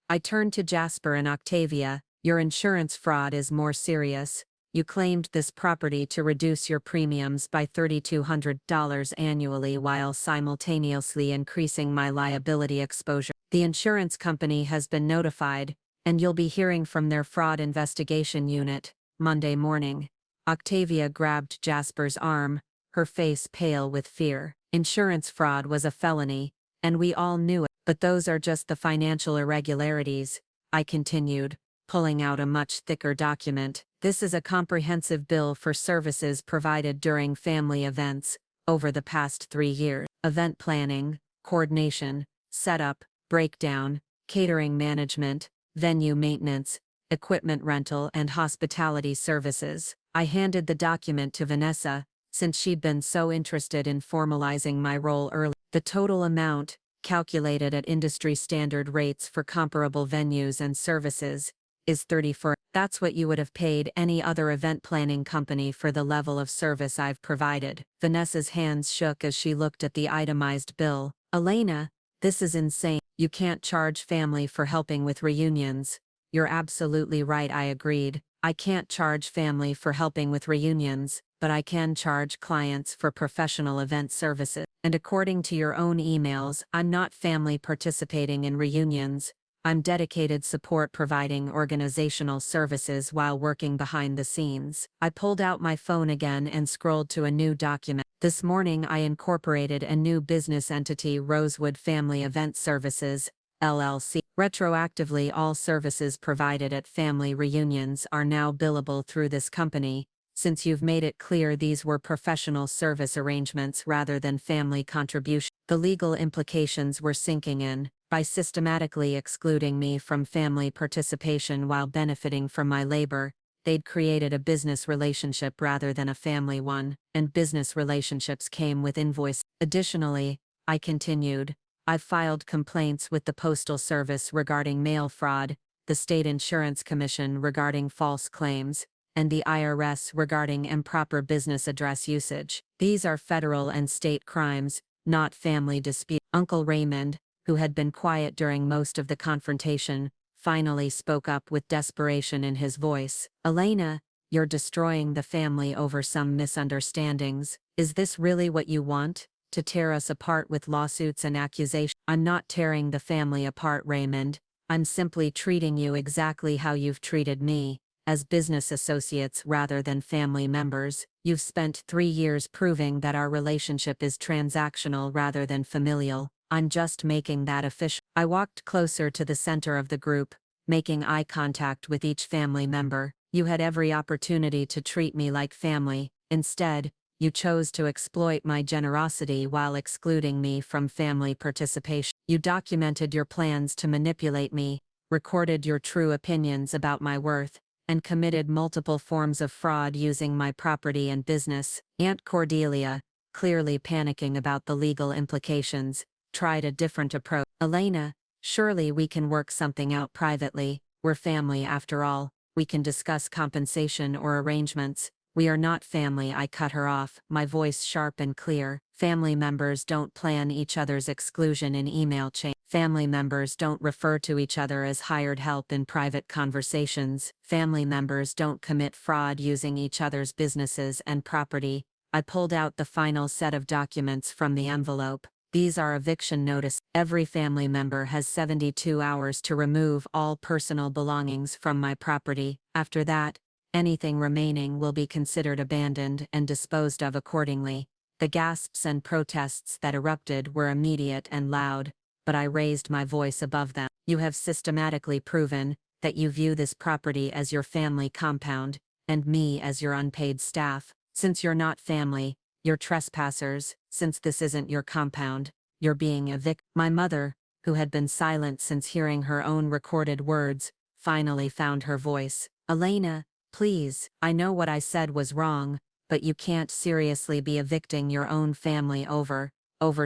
I turned to Jasper and Octavia. Your insurance fraud is more serious. You claimed this property to reduce your premiums by $3,200 annually while simultaneously increasing my liability exposure. The insurance company has been notified, and you'll be hearing from their fraud investigation unit Monday morning. Octavia grabbed Jasper's arm, her face pale with fear. Insurance fraud was a felony, and we all knew it. But those are just the financial irregularities, I continued, pulling out a much thicker document. This is a comprehensive bill for services provided during family events over the past 3 years. Event planning, coordination, setup, breakdown, catering management, venue maintenance, equipment rental, and hospitality services. I handed the document to Vanessa, since she'd been so interested in formalizing my role early. The total amount, calculated at industry standard rates for comparable venues and services, is $34,000. That's what you would have paid any other event planning company for the level of service I've provided. Vanessa's hands shook as she looked at the itemized bill. Elena, this is insane. You can't charge family for helping with reunions. You're absolutely right, I agreed. I can't charge family for helping with reunions, but I can charge clients for professional event services. And according to your own emails, I'm not family participating in reunions. I'm dedicated support providing organizational services while working behind the scenes. I pulled out my phone again and scrolled to a new document. This morning I incorporated a new business entity, Rosewood Family Event Services, LLC. Retroactively, all services provided at family reunions are now billable through this company, since you've made it clear these were professional service arrangements rather than family contribution. The legal implications were sinking in. By systematically excluding me from family participation while benefiting from my labor, they'd created a business relationship rather than a family one, and business relationships came with invoice. Additionally, I continued, I've filed complaints with the Postal Service regarding mail fraud, the State Insurance Commission regarding false claims, and the IRS regarding improper business address usage. These are federal and state crimes, not family disputes. Uncle Raymond, who had been quiet during most of the confrontation, finally spoke up with desperation in his voice. "Elena, you're destroying the family over some misunderstandings. Is this really what you want? To tear us apart with lawsuits and accusations?" "I'm not tearing the family apart, Raymond. I'm simply treating you exactly how you've treated me, as business associates rather than family members. You've spent 3 years proving that our relationship is transactional rather than familial. I'm just making that official." I walked closer to the center of the group, making eye contact with each family member. "You had every opportunity to treat me like family. Instead, you chose to exploit my generosity while excluding me from family participation. You documented your plans to manipulate me, recorded your true opinions about my worth, and committed multiple forms of fraud using my property and business." Aunt Cordelia, clearly panicking about the legal implications, tried a different approach. "Elena, surely we can work something out privately. We're family after all. We can discuss compensation or arrangements." "We are not family," I cut her off, my voice sharp and clear. "Family members don't plan each other's exclusion in email chains. Family members don't refer to each other as hired help in private conversations. Family members don't commit fraud using each other's businesses and property." I pulled out the final set of documents from the envelope. "These are eviction notice. Every family member has 72 hours to remove all personal belongings from my property. After that, anything remaining will be considered abandoned and disposed of accordingly." The gasps and protests that erupted were immediate and loud, but I raised my voice above them. "You have systematically proven that you view this property as your family compound, and me as your unpaid staff. Since you're not family, you're trespassers. Since this isn't your compound, you're being evicted." My mother, who had been silent since hearing her own recorded words, finally found her voice. "Elena, please, I know what I said was wrong, but you can't seriously be evicting your own family over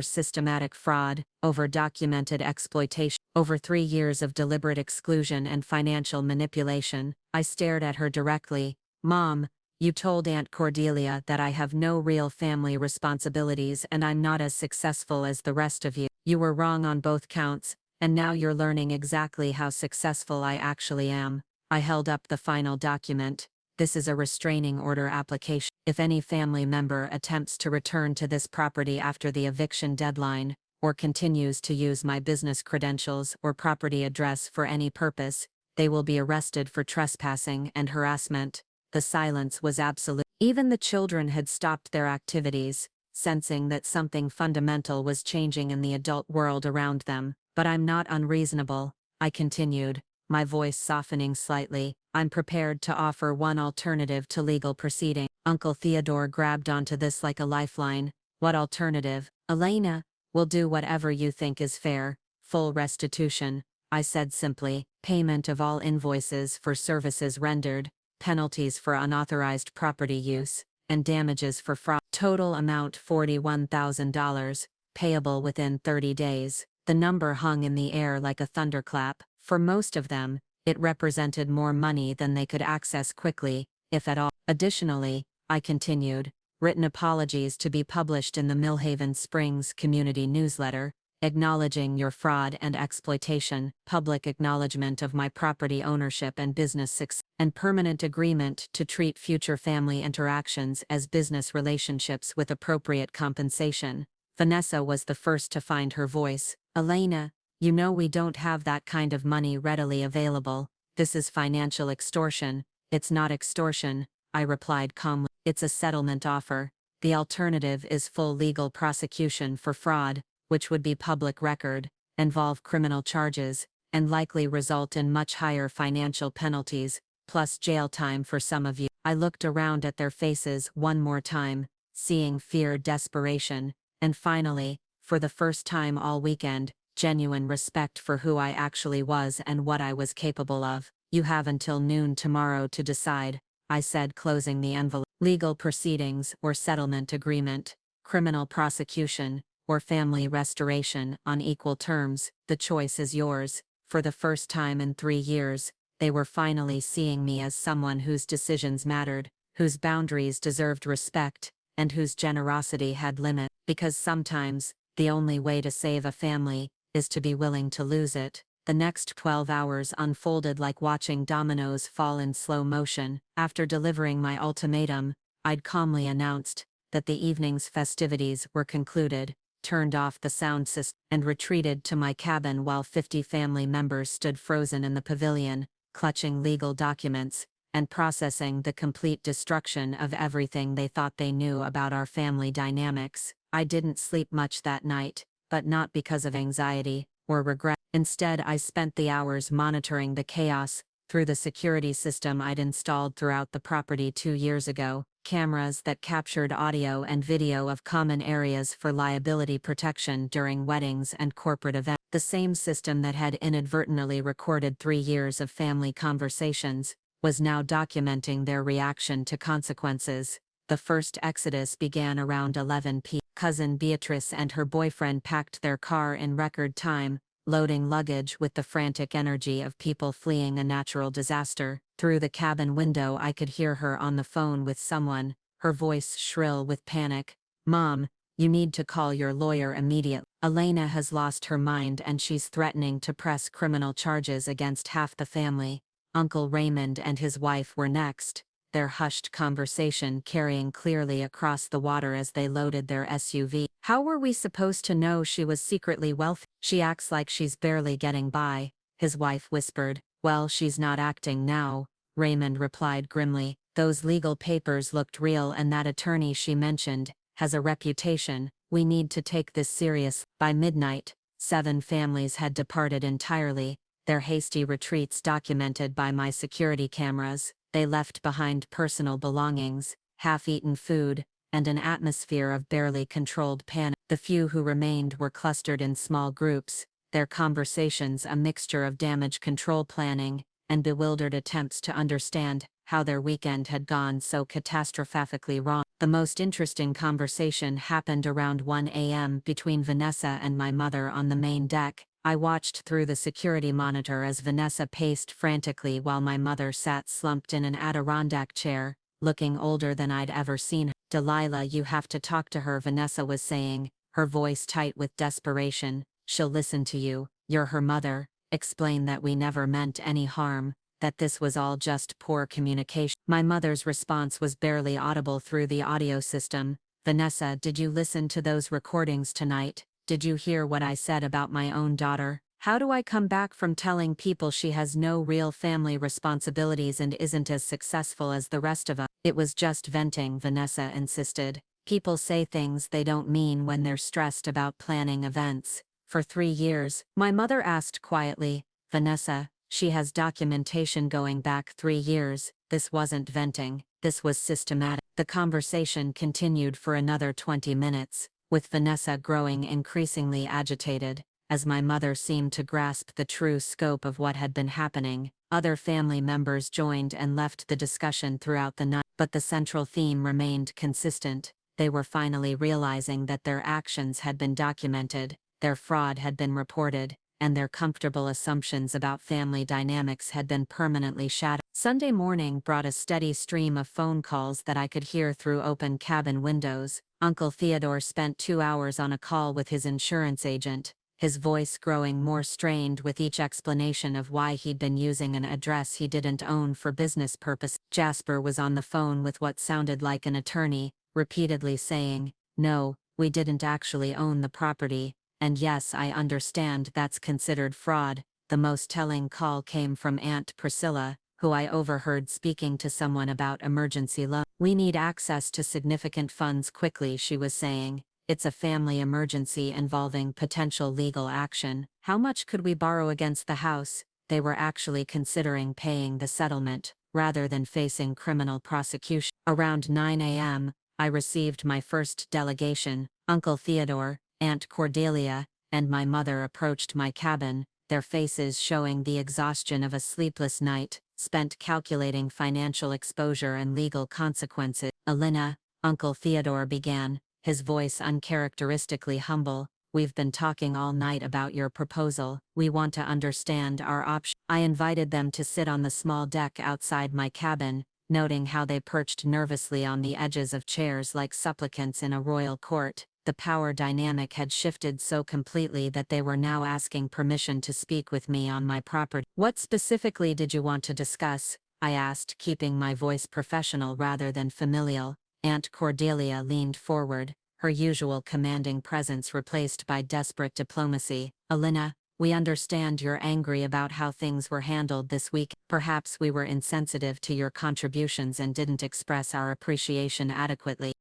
systematic fraud, over documented exploitation, over 3 years of deliberate exclusion and financial manipulation." I stared at her directly. "Mom, you told Aunt Cordelia that I have no real family responsibilities and I'm not as successful as the rest of you. You were wrong on both counts, and now you're learning exactly how successful I actually am." I held up the final document. "This is a restraining order application. If any family member attempts to return to this property after the eviction deadline, or continues to use my business credentials or property address for any purpose, they will be arrested for trespassing and harassment." The silence was absolute. Even the children had stopped their activities, sensing that something fundamental was changing in the adult world around them. "But I'm not unreasonable," I continued, my voice softening slightly. "I'm prepared to offer one alternative to legal proceeding." Uncle Theodore grabbed onto this like a lifeline. "What alternative?" "Elena, we'll do whatever you think is fair. Full restitution," I said simply. "Payment of all invoices for services rendered, penalties for unauthorized property use, and damages for fraud. Total amount $41,000, payable within 30 days. The number hung in the air like a thunderclap. For most of them, it represented more money than they could access quickly, if at all. "Additionally," I continued, "written apologies to be published in the Millhaven Springs community newsletter, acknowledging your fraud and exploitation, public acknowledgement of my property ownership and business success, and permanent agreement to treat future family interactions as business relationships with appropriate compensation." Vanessa was the first to find her voice. "Elena, you know we don't have that kind of money readily available. This is financial extortion." "It's not extortion," I replied calmly. "It's a settlement offer. The alternative is full legal prosecution for fraud, which would be public record, involve criminal charges, and likely result in much higher financial penalties, plus jail time for some of you." I looked around at their faces one more time, seeing fear, desperation, and finally, for the first time all weekend, genuine respect for who I actually was and what I was capable of. "You have until noon tomorrow to decide," I said, closing the envelope. "Legal proceedings or settlement agreement, criminal prosecution, or family restoration on equal terms, the choice is yours." For the first time in 3 years, they were finally seeing me as someone whose decisions mattered, whose boundaries deserved respect, and whose generosity had limits. Because sometimes, the only way to save a family is to be willing to lose it. The next 12 hours unfolded like watching dominoes fall in slow motion. After delivering my ultimatum, I'd calmly announced that the evening's festivities were concluded, turned off the sound system, and retreated to my cabin while 50 family members stood frozen in the pavilion, clutching legal documents, and processing the complete destruction of everything they thought they knew about our family dynamics. I didn't sleep much that night, but not because of anxiety or regret. Instead, I spent the hours monitoring the chaos through the security system I'd installed throughout the property 2 years ago, cameras that captured audio and video of common areas for liability protection during weddings and corporate events. The same system that had inadvertently recorded 3 years of family conversations was now documenting their reaction to consequences. The first exodus began around 11 p.m. Cousin Beatrice and her boyfriend packed their car in record time, loading luggage with the frantic energy of people fleeing a natural disaster. Through the cabin window I could hear her on the phone with someone, her voice shrill with panic. "Mom, you need to call your lawyer immediately. Elena has lost her mind and she's threatening to press criminal charges against half the family." Uncle Raymond and his wife were next, their hushed conversation carrying clearly across the water as they loaded their SUV. "How were we supposed to know she was secretly wealthy? She acts like she's barely getting by," his wife whispered. "Well, she's not acting now," Raymond replied grimly. "Those legal papers looked real and that attorney she mentioned has a reputation. We need to take this serious." By midnight, 7 families had departed entirely, their hasty retreats documented by my security cameras. They left behind personal belongings, half-eaten food, and an atmosphere of barely controlled panic. The few who remained were clustered in small groups, their conversations a mixture of damage control planning and bewildered attempts to understand how their weekend had gone so catastrophically wrong. The most interesting conversation happened around 1 a.m. between Vanessa and my mother on the main deck. I watched through the security monitor as Vanessa paced frantically while my mother sat slumped in an Adirondack chair, looking older than I'd ever seen her. "Delilah, you have to talk to her," Vanessa was saying, her voice tight with desperation. "She'll listen to you. You're her mother. Explain that we never meant any harm, that this was all just poor communication." My mother's response was barely audible through the audio system. "Vanessa, did you listen to those recordings tonight? Did you hear what I said about my own daughter? How do I come back from telling people she has no real family responsibilities and isn't as successful as the rest of us?" "It was just venting," Vanessa insisted. "People say things they don't mean when they're stressed about planning events." "For 3 years?" my mother asked quietly. "Vanessa, she has documentation going back 3 years. This wasn't venting. This was systematic." The conversation continued for another 20 minutes, with Vanessa growing increasingly agitated, as my mother seemed to grasp the true scope of what had been happening. Other family members joined and left the discussion throughout the night, but the central theme remained consistent. They were finally realizing that their actions had been documented, their fraud had been reported, and their comfortable assumptions about family dynamics had been permanently shattered. Sunday morning brought a steady stream of phone calls that I could hear through open cabin windows. Uncle Theodore spent 2 hours on a call with his insurance agent, his voice growing more strained with each explanation of why he'd been using an address he didn't own for business purposes. Jasper was on the phone with what sounded like an attorney, repeatedly saying, "No, we didn't actually own the property, and yes, I understand that's considered fraud." The most telling call came from Aunt Priscilla, who I overheard speaking to someone about emergency loan. "We need access to significant funds quickly," she was saying. "It's a family emergency involving potential legal action." "How much could we borrow against the house?" They were actually considering paying the settlement, rather than facing criminal prosecution. Around 9 a.m., I received my first delegation. Uncle Theodore, Aunt Cordelia, and my mother approached my cabin, their faces showing the exhaustion of a sleepless night, spent calculating financial exposure and legal consequences. "Elena," Uncle Theodore began, his voice uncharacteristically humble, "we've been talking all night about your proposal. We want to understand our options." I invited them to sit on the small deck outside my cabin, noting how they perched nervously on the edges of chairs like supplicants in a royal court. The power dynamic had shifted so completely that they were now asking permission to speak with me on my property. "What specifically did you want to discuss?" I asked, keeping my voice professional rather than familial. Aunt Cordelia leaned forward, her usual commanding presence replaced by desperate diplomacy. "Elena, we understand you're angry about how things were handled this week. Perhaps we were insensitive to your contributions and didn't express our appreciation adequately."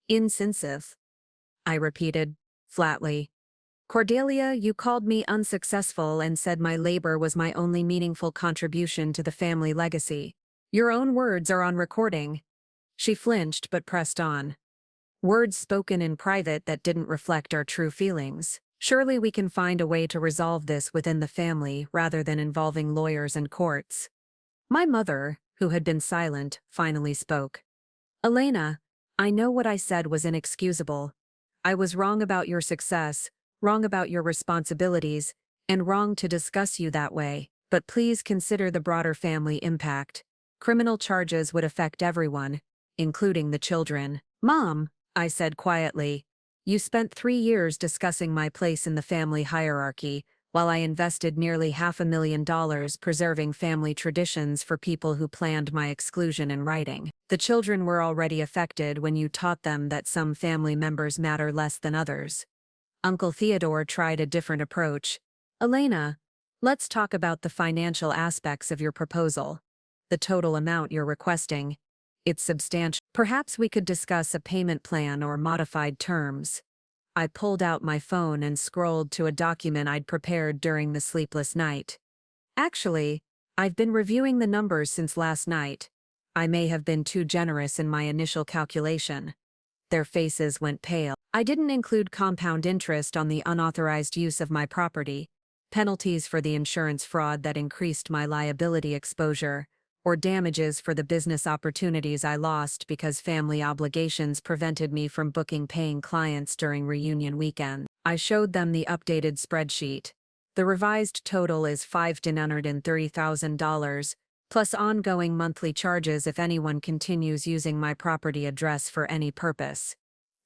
"Insensitive," I repeated, flatly. "Cordelia, you called me unsuccessful and said my labor was my only meaningful contribution to the family legacy. Your own words are on recording." She flinched but pressed on. "Words spoken in private that didn't reflect our true feelings. Surely we can find a way to resolve this within the family rather than involving lawyers and courts." My mother, who had been silent, finally spoke. "Elena, I know what I said was inexcusable. I was wrong about your success, wrong about your responsibilities, and wrong to discuss you that way. But please consider the broader family impact. Criminal charges would affect everyone, including the children." "Mom," I said quietly, "you spent 3 years discussing my place in the family hierarchy, while I invested nearly $500,000 preserving family traditions for people who planned my exclusion in writing. The children were already affected when you taught them that some family members matter less than others." Uncle Theodore tried a different approach. "Elena, let's talk about the financial aspects of your proposal. The total amount you're requesting. It's substantial. Perhaps we could discuss a payment plan or modified terms." I pulled out my phone and scrolled to a document I'd prepared during the sleepless night. "Actually, I've been reviewing the numbers since last night. I may have been too generous in my initial calculation." Their faces went pale. "I didn't include compound interest on the unauthorized use of my property, penalties for the insurance fraud that increased my liability exposure, or damages for the business opportunities I lost because family obligations prevented me from booking paying clients during reunion weekend." I showed them the updated spreadsheet. "The revised total is $530,000, plus ongoing monthly charges if anyone continues using my property address for any purpose."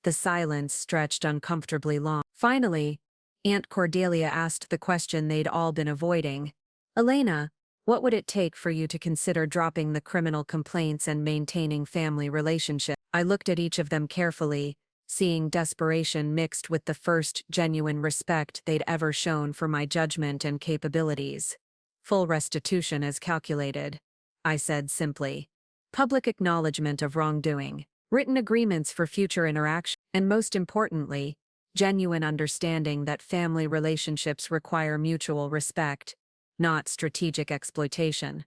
The silence stretched uncomfortably long. Finally, Aunt Cordelia asked the question they'd all been avoiding. "Elena, what would it take for you to consider dropping the criminal complaints and maintaining family relationships?" I looked at each of them carefully, seeing desperation mixed with the first genuine respect they'd ever shown for my judgment and capabilities. "Full restitution as calculated," I said simply. "Public acknowledgement of wrongdoing, written agreements for future interaction, and most importantly, genuine understanding that family relationships require mutual respect, not strategic exploitation."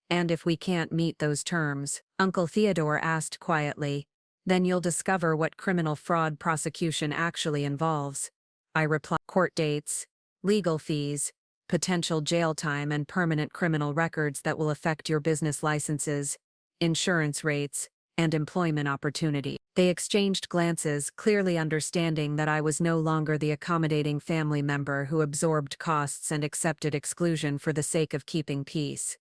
"And if we can't meet those terms," Uncle Theodore asked quietly, "then you'll discover what criminal fraud prosecution actually involves." I replied, "Court dates, legal fees, potential jail time and permanent criminal records that will affect your business licenses, insurance rates, and employment opportunity." They exchanged glances, clearly understanding that I was no longer the accommodating family member who absorbed costs and accepted exclusion for the sake of keeping peace.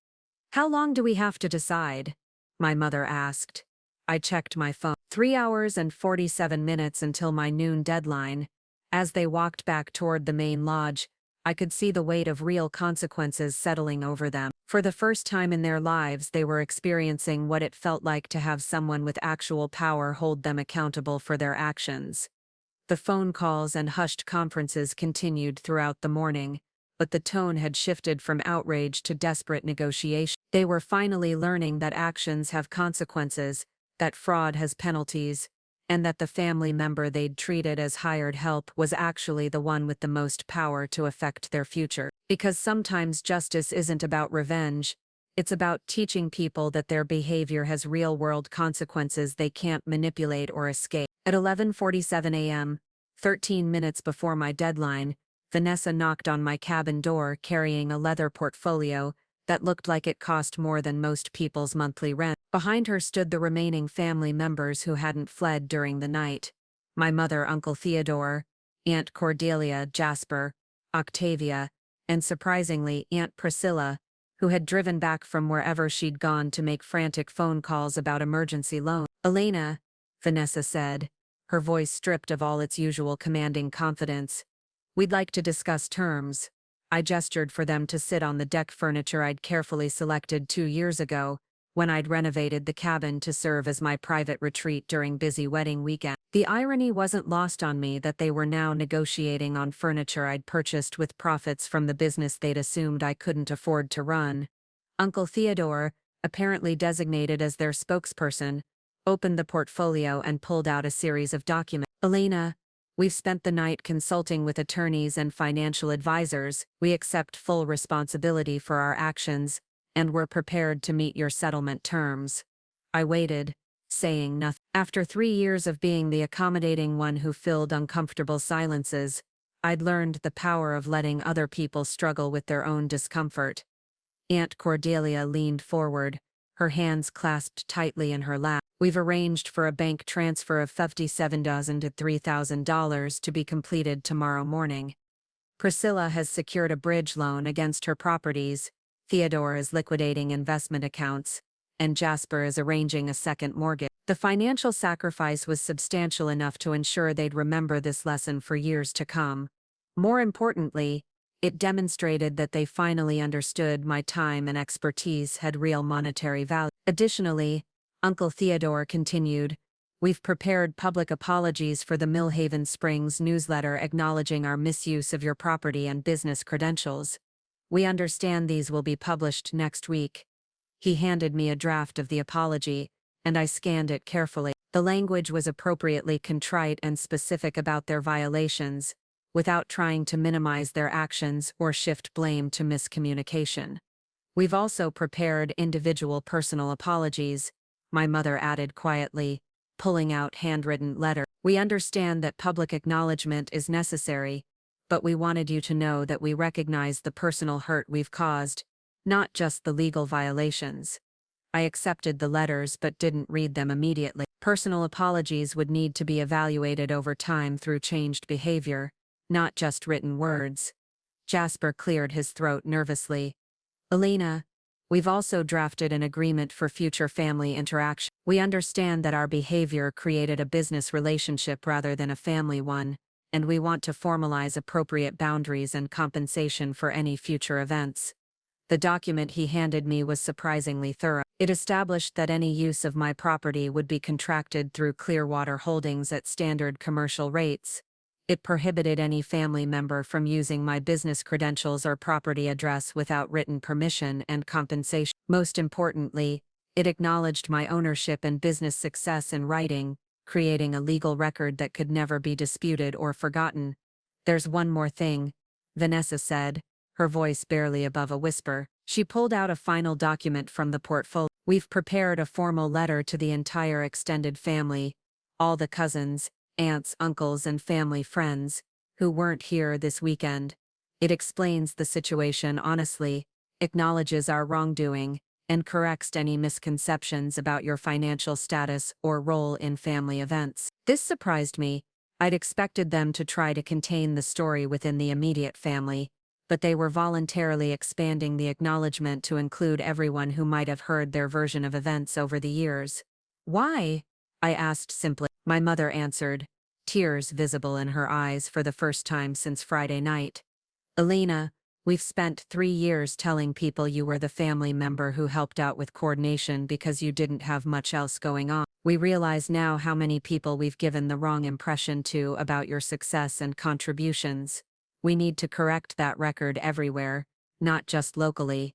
"How long do we have to decide?" my mother asked. I checked my phone. 3 hours and 47 minutes until my noon deadline. As they walked back toward the main lodge, I could see the weight of real consequences settling over them. For the first time in their lives, they were experiencing what it felt like to have someone with actual power hold them accountable for their actions. The phone calls and hushed conferences continued throughout the morning, but the tone had shifted from outrage to desperate negotiation. They were finally learning that actions have consequences, that fraud has penalties, and that the family member they'd treated as hired help was actually the one with the most power to affect their future. Because sometimes justice isn't about revenge, it's about teaching people that their behavior has real-world consequences they can't manipulate or escape. At 11:47 a.m., 13 minutes before my deadline, Vanessa knocked on my cabin door carrying a leather portfolio that looked like it cost more than most people's monthly rent. Behind her stood the remaining family members who hadn't fled during the night. My mother, Uncle Theodore, Aunt Cordelia, Jasper, Octavia, and surprisingly, Aunt Priscilla, who had driven back from wherever she'd gone to make frantic phone calls about emergency loans. "Elena, Vanessa said, her voice stripped of all its usual commanding confidence. We'd like to discuss terms. I gestured for them to sit on the deck furniture I'd carefully selected 2 years ago, when I'd renovated the cabin to serve as my private retreat during busy wedding weekend. The irony wasn't lost on me that they were now negotiating on furniture I'd purchased with profits from the business they'd assumed I couldn't afford to run. Uncle Theodore, apparently designated as their spokesperson, opened the portfolio and pulled out a series of documents. Elena, we've spent the night consulting with attorneys and financial advisors. We accept full responsibility for our actions, and we're prepared to meet your settlement terms. I waited, saying nothing. After 3 years of being the accommodating one who filled uncomfortable silences, I'd learned the power of letting other people struggle with their own discomfort. Aunt Cordelia leaned forward, her hands clasped tightly in her lap. We've arranged for a bank transfer of $57,000 to $3,000 to be completed tomorrow morning. Priscilla has secured a bridge loan against her properties, Theodore is liquidating investment accounts, and Jasper is arranging a second mortgage. The financial sacrifice was substantial enough to ensure they'd remember this lesson for years to come. More importantly, it demonstrated that they finally understood my time and expertise had real monetary value. Additionally, Uncle Theodore continued, we've prepared public apologies for the Millhaven Springs newsletter acknowledging our misuse of your property and business credentials. We understand these will be published next week. He handed me a draft of the apology, and I scanned it carefully. The language was appropriately contrite and specific about their violations, without trying to minimize their actions or shift blame to miscommunication. We've also prepared individual personal apologies, my mother added quietly, pulling out handwritten letters. We understand that public acknowledgement is necessary, but we wanted you to know that we recognize the personal hurt we've caused, not just the legal violations. I accepted the letters but didn't read them immediately. Personal apologies would need to be evaluated over time through changed behavior, not just written words. Jasper cleared his throat nervously. Elena, we've also drafted an agreement for future family interaction. We understand that our behavior created a business relationship rather than a family one, and we want to formalize appropriate boundaries and compensation for any future events. The document he handed me was surprisingly thorough. It established that any use of my property would be contracted through Clearwater Holdings at standard commercial rates. It prohibited any family member from using my business credentials or property address without written permission and compensation. Most importantly, it acknowledged my ownership and business success in writing, creating a legal record that could never be disputed or forgotten. There's one more thing, Vanessa said, her voice barely above a whisper. She pulled out a final document from the portfolio. We've prepared a formal letter to the entire extended family, all the cousins, aunts, uncles, and family friends, who weren't here this weekend. It explains the situation honestly, acknowledges our wrongdoing, and corrects any misconceptions about your financial status or role in family events. This surprised me. I'd expected them to try to contain the story within the immediate family, but they were voluntarily expanding the acknowledgement to include everyone who might have heard their version of events over the years. Why? I asked simply. My mother answered, tears visible in her eyes for the first time since Friday night. Elena, we've spent 3 years telling people you were the family member who helped out with coordination because you didn't have much else going on. We realize now how many people we've given the wrong impression to about your success and contributions. We need to correct that record everywhere, not just locally.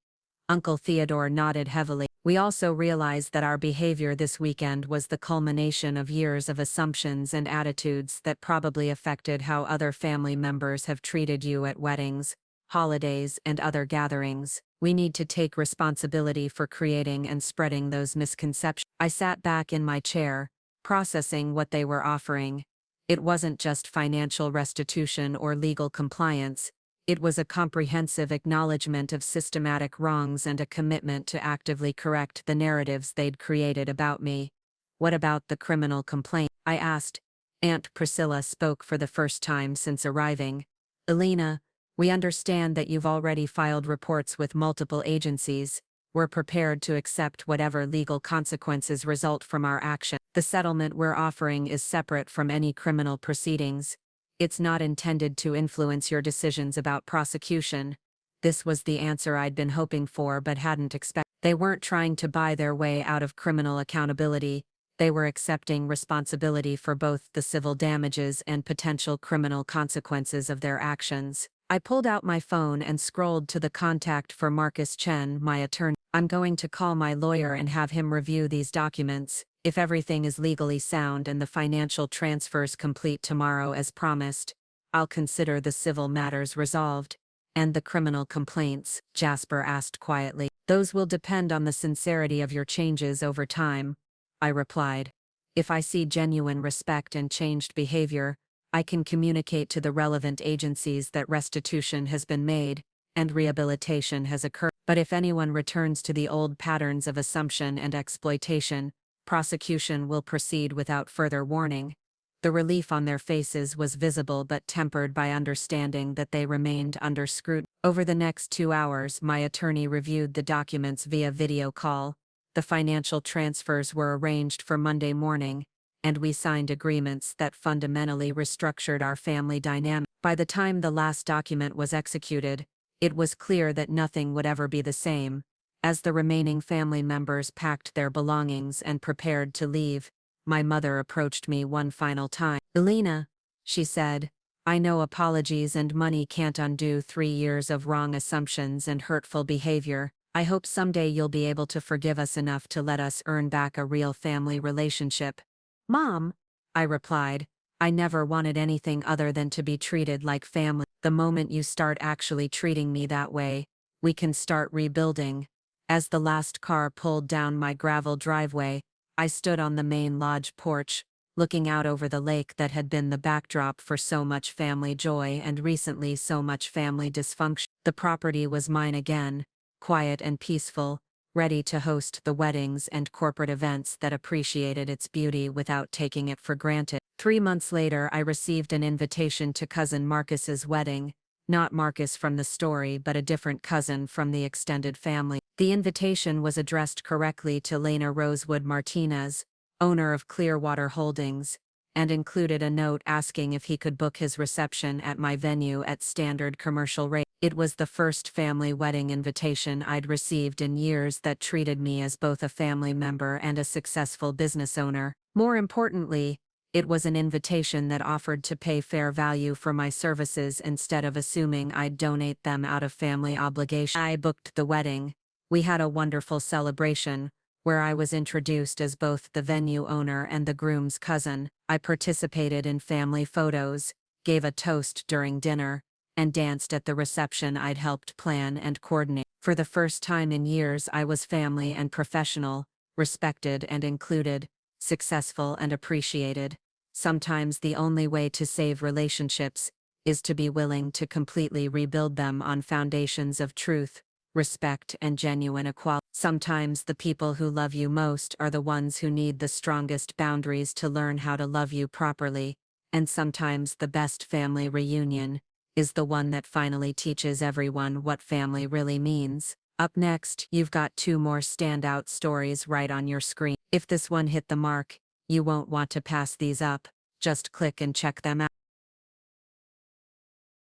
Uncle Theodore nodded heavily. We also realize that our behavior this weekend was the culmination of years of assumptions and attitudes that probably affected how other family members have treated you at weddings, holidays, and other gatherings. We need to take responsibility for creating and spreading those misconceptions. I sat back in my chair, processing what they were offering. It wasn't just financial restitution or legal compliance. It was a comprehensive acknowledgement of systematic wrongs and a commitment to actively correct the narratives they'd created about me. What about the criminal complaint? I asked. Aunt Priscilla spoke for the first time since arriving. Elena, we understand that you've already filed reports with multiple agencies, we're prepared to accept whatever legal consequences result from our action. The settlement we're offering is separate from any criminal proceedings. It's not intended to influence your decisions about prosecution. This was the answer I'd been hoping for but hadn't expected. They weren't trying to buy their way out of criminal accountability. They were accepting responsibility for both the civil damages and potential criminal consequences of their actions. I pulled out my phone and scrolled to the contact for Marcus Chen, my attorney. I'm going to call my lawyer and have him review these documents. If everything is legally sound and the financial transfers complete tomorrow as promised, I'll consider the civil matters resolved. And the criminal complaints? Jasper asked quietly. Those will depend on the sincerity of your changes over time, I replied. If I see genuine respect and changed behavior, I can communicate to the relevant agencies that restitution has been made and rehabilitation has occurred. But if anyone returns to the old patterns of assumption and exploitation, prosecution will proceed without further warning. The relief on their faces was visible but tempered by understanding that they remained under scrutiny. Over the next 2 hours, my attorney reviewed the documents via video call. The financial transfers were arranged for Monday morning, and we signed agreements that fundamentally restructured our family dynamic. By the time the last document was executed, it was clear that nothing would ever be the same. As the remaining family members packed their belongings and prepared to leave, my mother approached me one final time. Elena, she said, I know apologies and money can't undo 3 years of wrong assumptions and hurtful behavior. I hope someday you'll be able to forgive us enough to let us earn back a real family relationship. Mom, I replied, I never wanted anything other than to be treated like family. The moment you start actually treating me that way, we can start rebuilding. As the last car pulled down my gravel driveway, I stood on the main lodge porch, looking out over the lake that had been the backdrop for so much family joy and recently so much family dysfunction. The property was mine again, quiet and peaceful, ready to host the weddings and corporate events that appreciated its beauty without taking it for granted. 3 months later, I received an invitation to cousin Marcus's wedding, not Marcus from the story but a different cousin from the extended family. The invitation was addressed correctly to Elena Rosewood Martinez, owner of Clearwater Holdings, and included a note asking if he could book his reception at my venue at standard commercial rate. It was the first family wedding invitation I'd received in years that treated me as both a family member and a successful business owner. More importantly, it was an invitation that offered to pay fair value for my services instead of assuming I'd donate them out of family obligation. I booked the wedding. We had a wonderful celebration, where I was introduced as both the venue owner and the groom's cousin. I participated in family photos, gave a toast during dinner, and danced at the reception I'd helped plan and coordinate. For the first time in years, I was family and professional, respected and included, successful and appreciated. Sometimes the only way to save relationships is to be willing to completely rebuild them on foundations of truth, respect, and genuine equality. Sometimes the people who love you most are the ones who need the strongest boundaries to learn how to love you properly, and sometimes the best family reunion is the one that finally teaches everyone what family really means. Up next, you've got 2 more standout stories right on your screen. If this one hit the mark, you won't want to pass these up. Just click and check them out.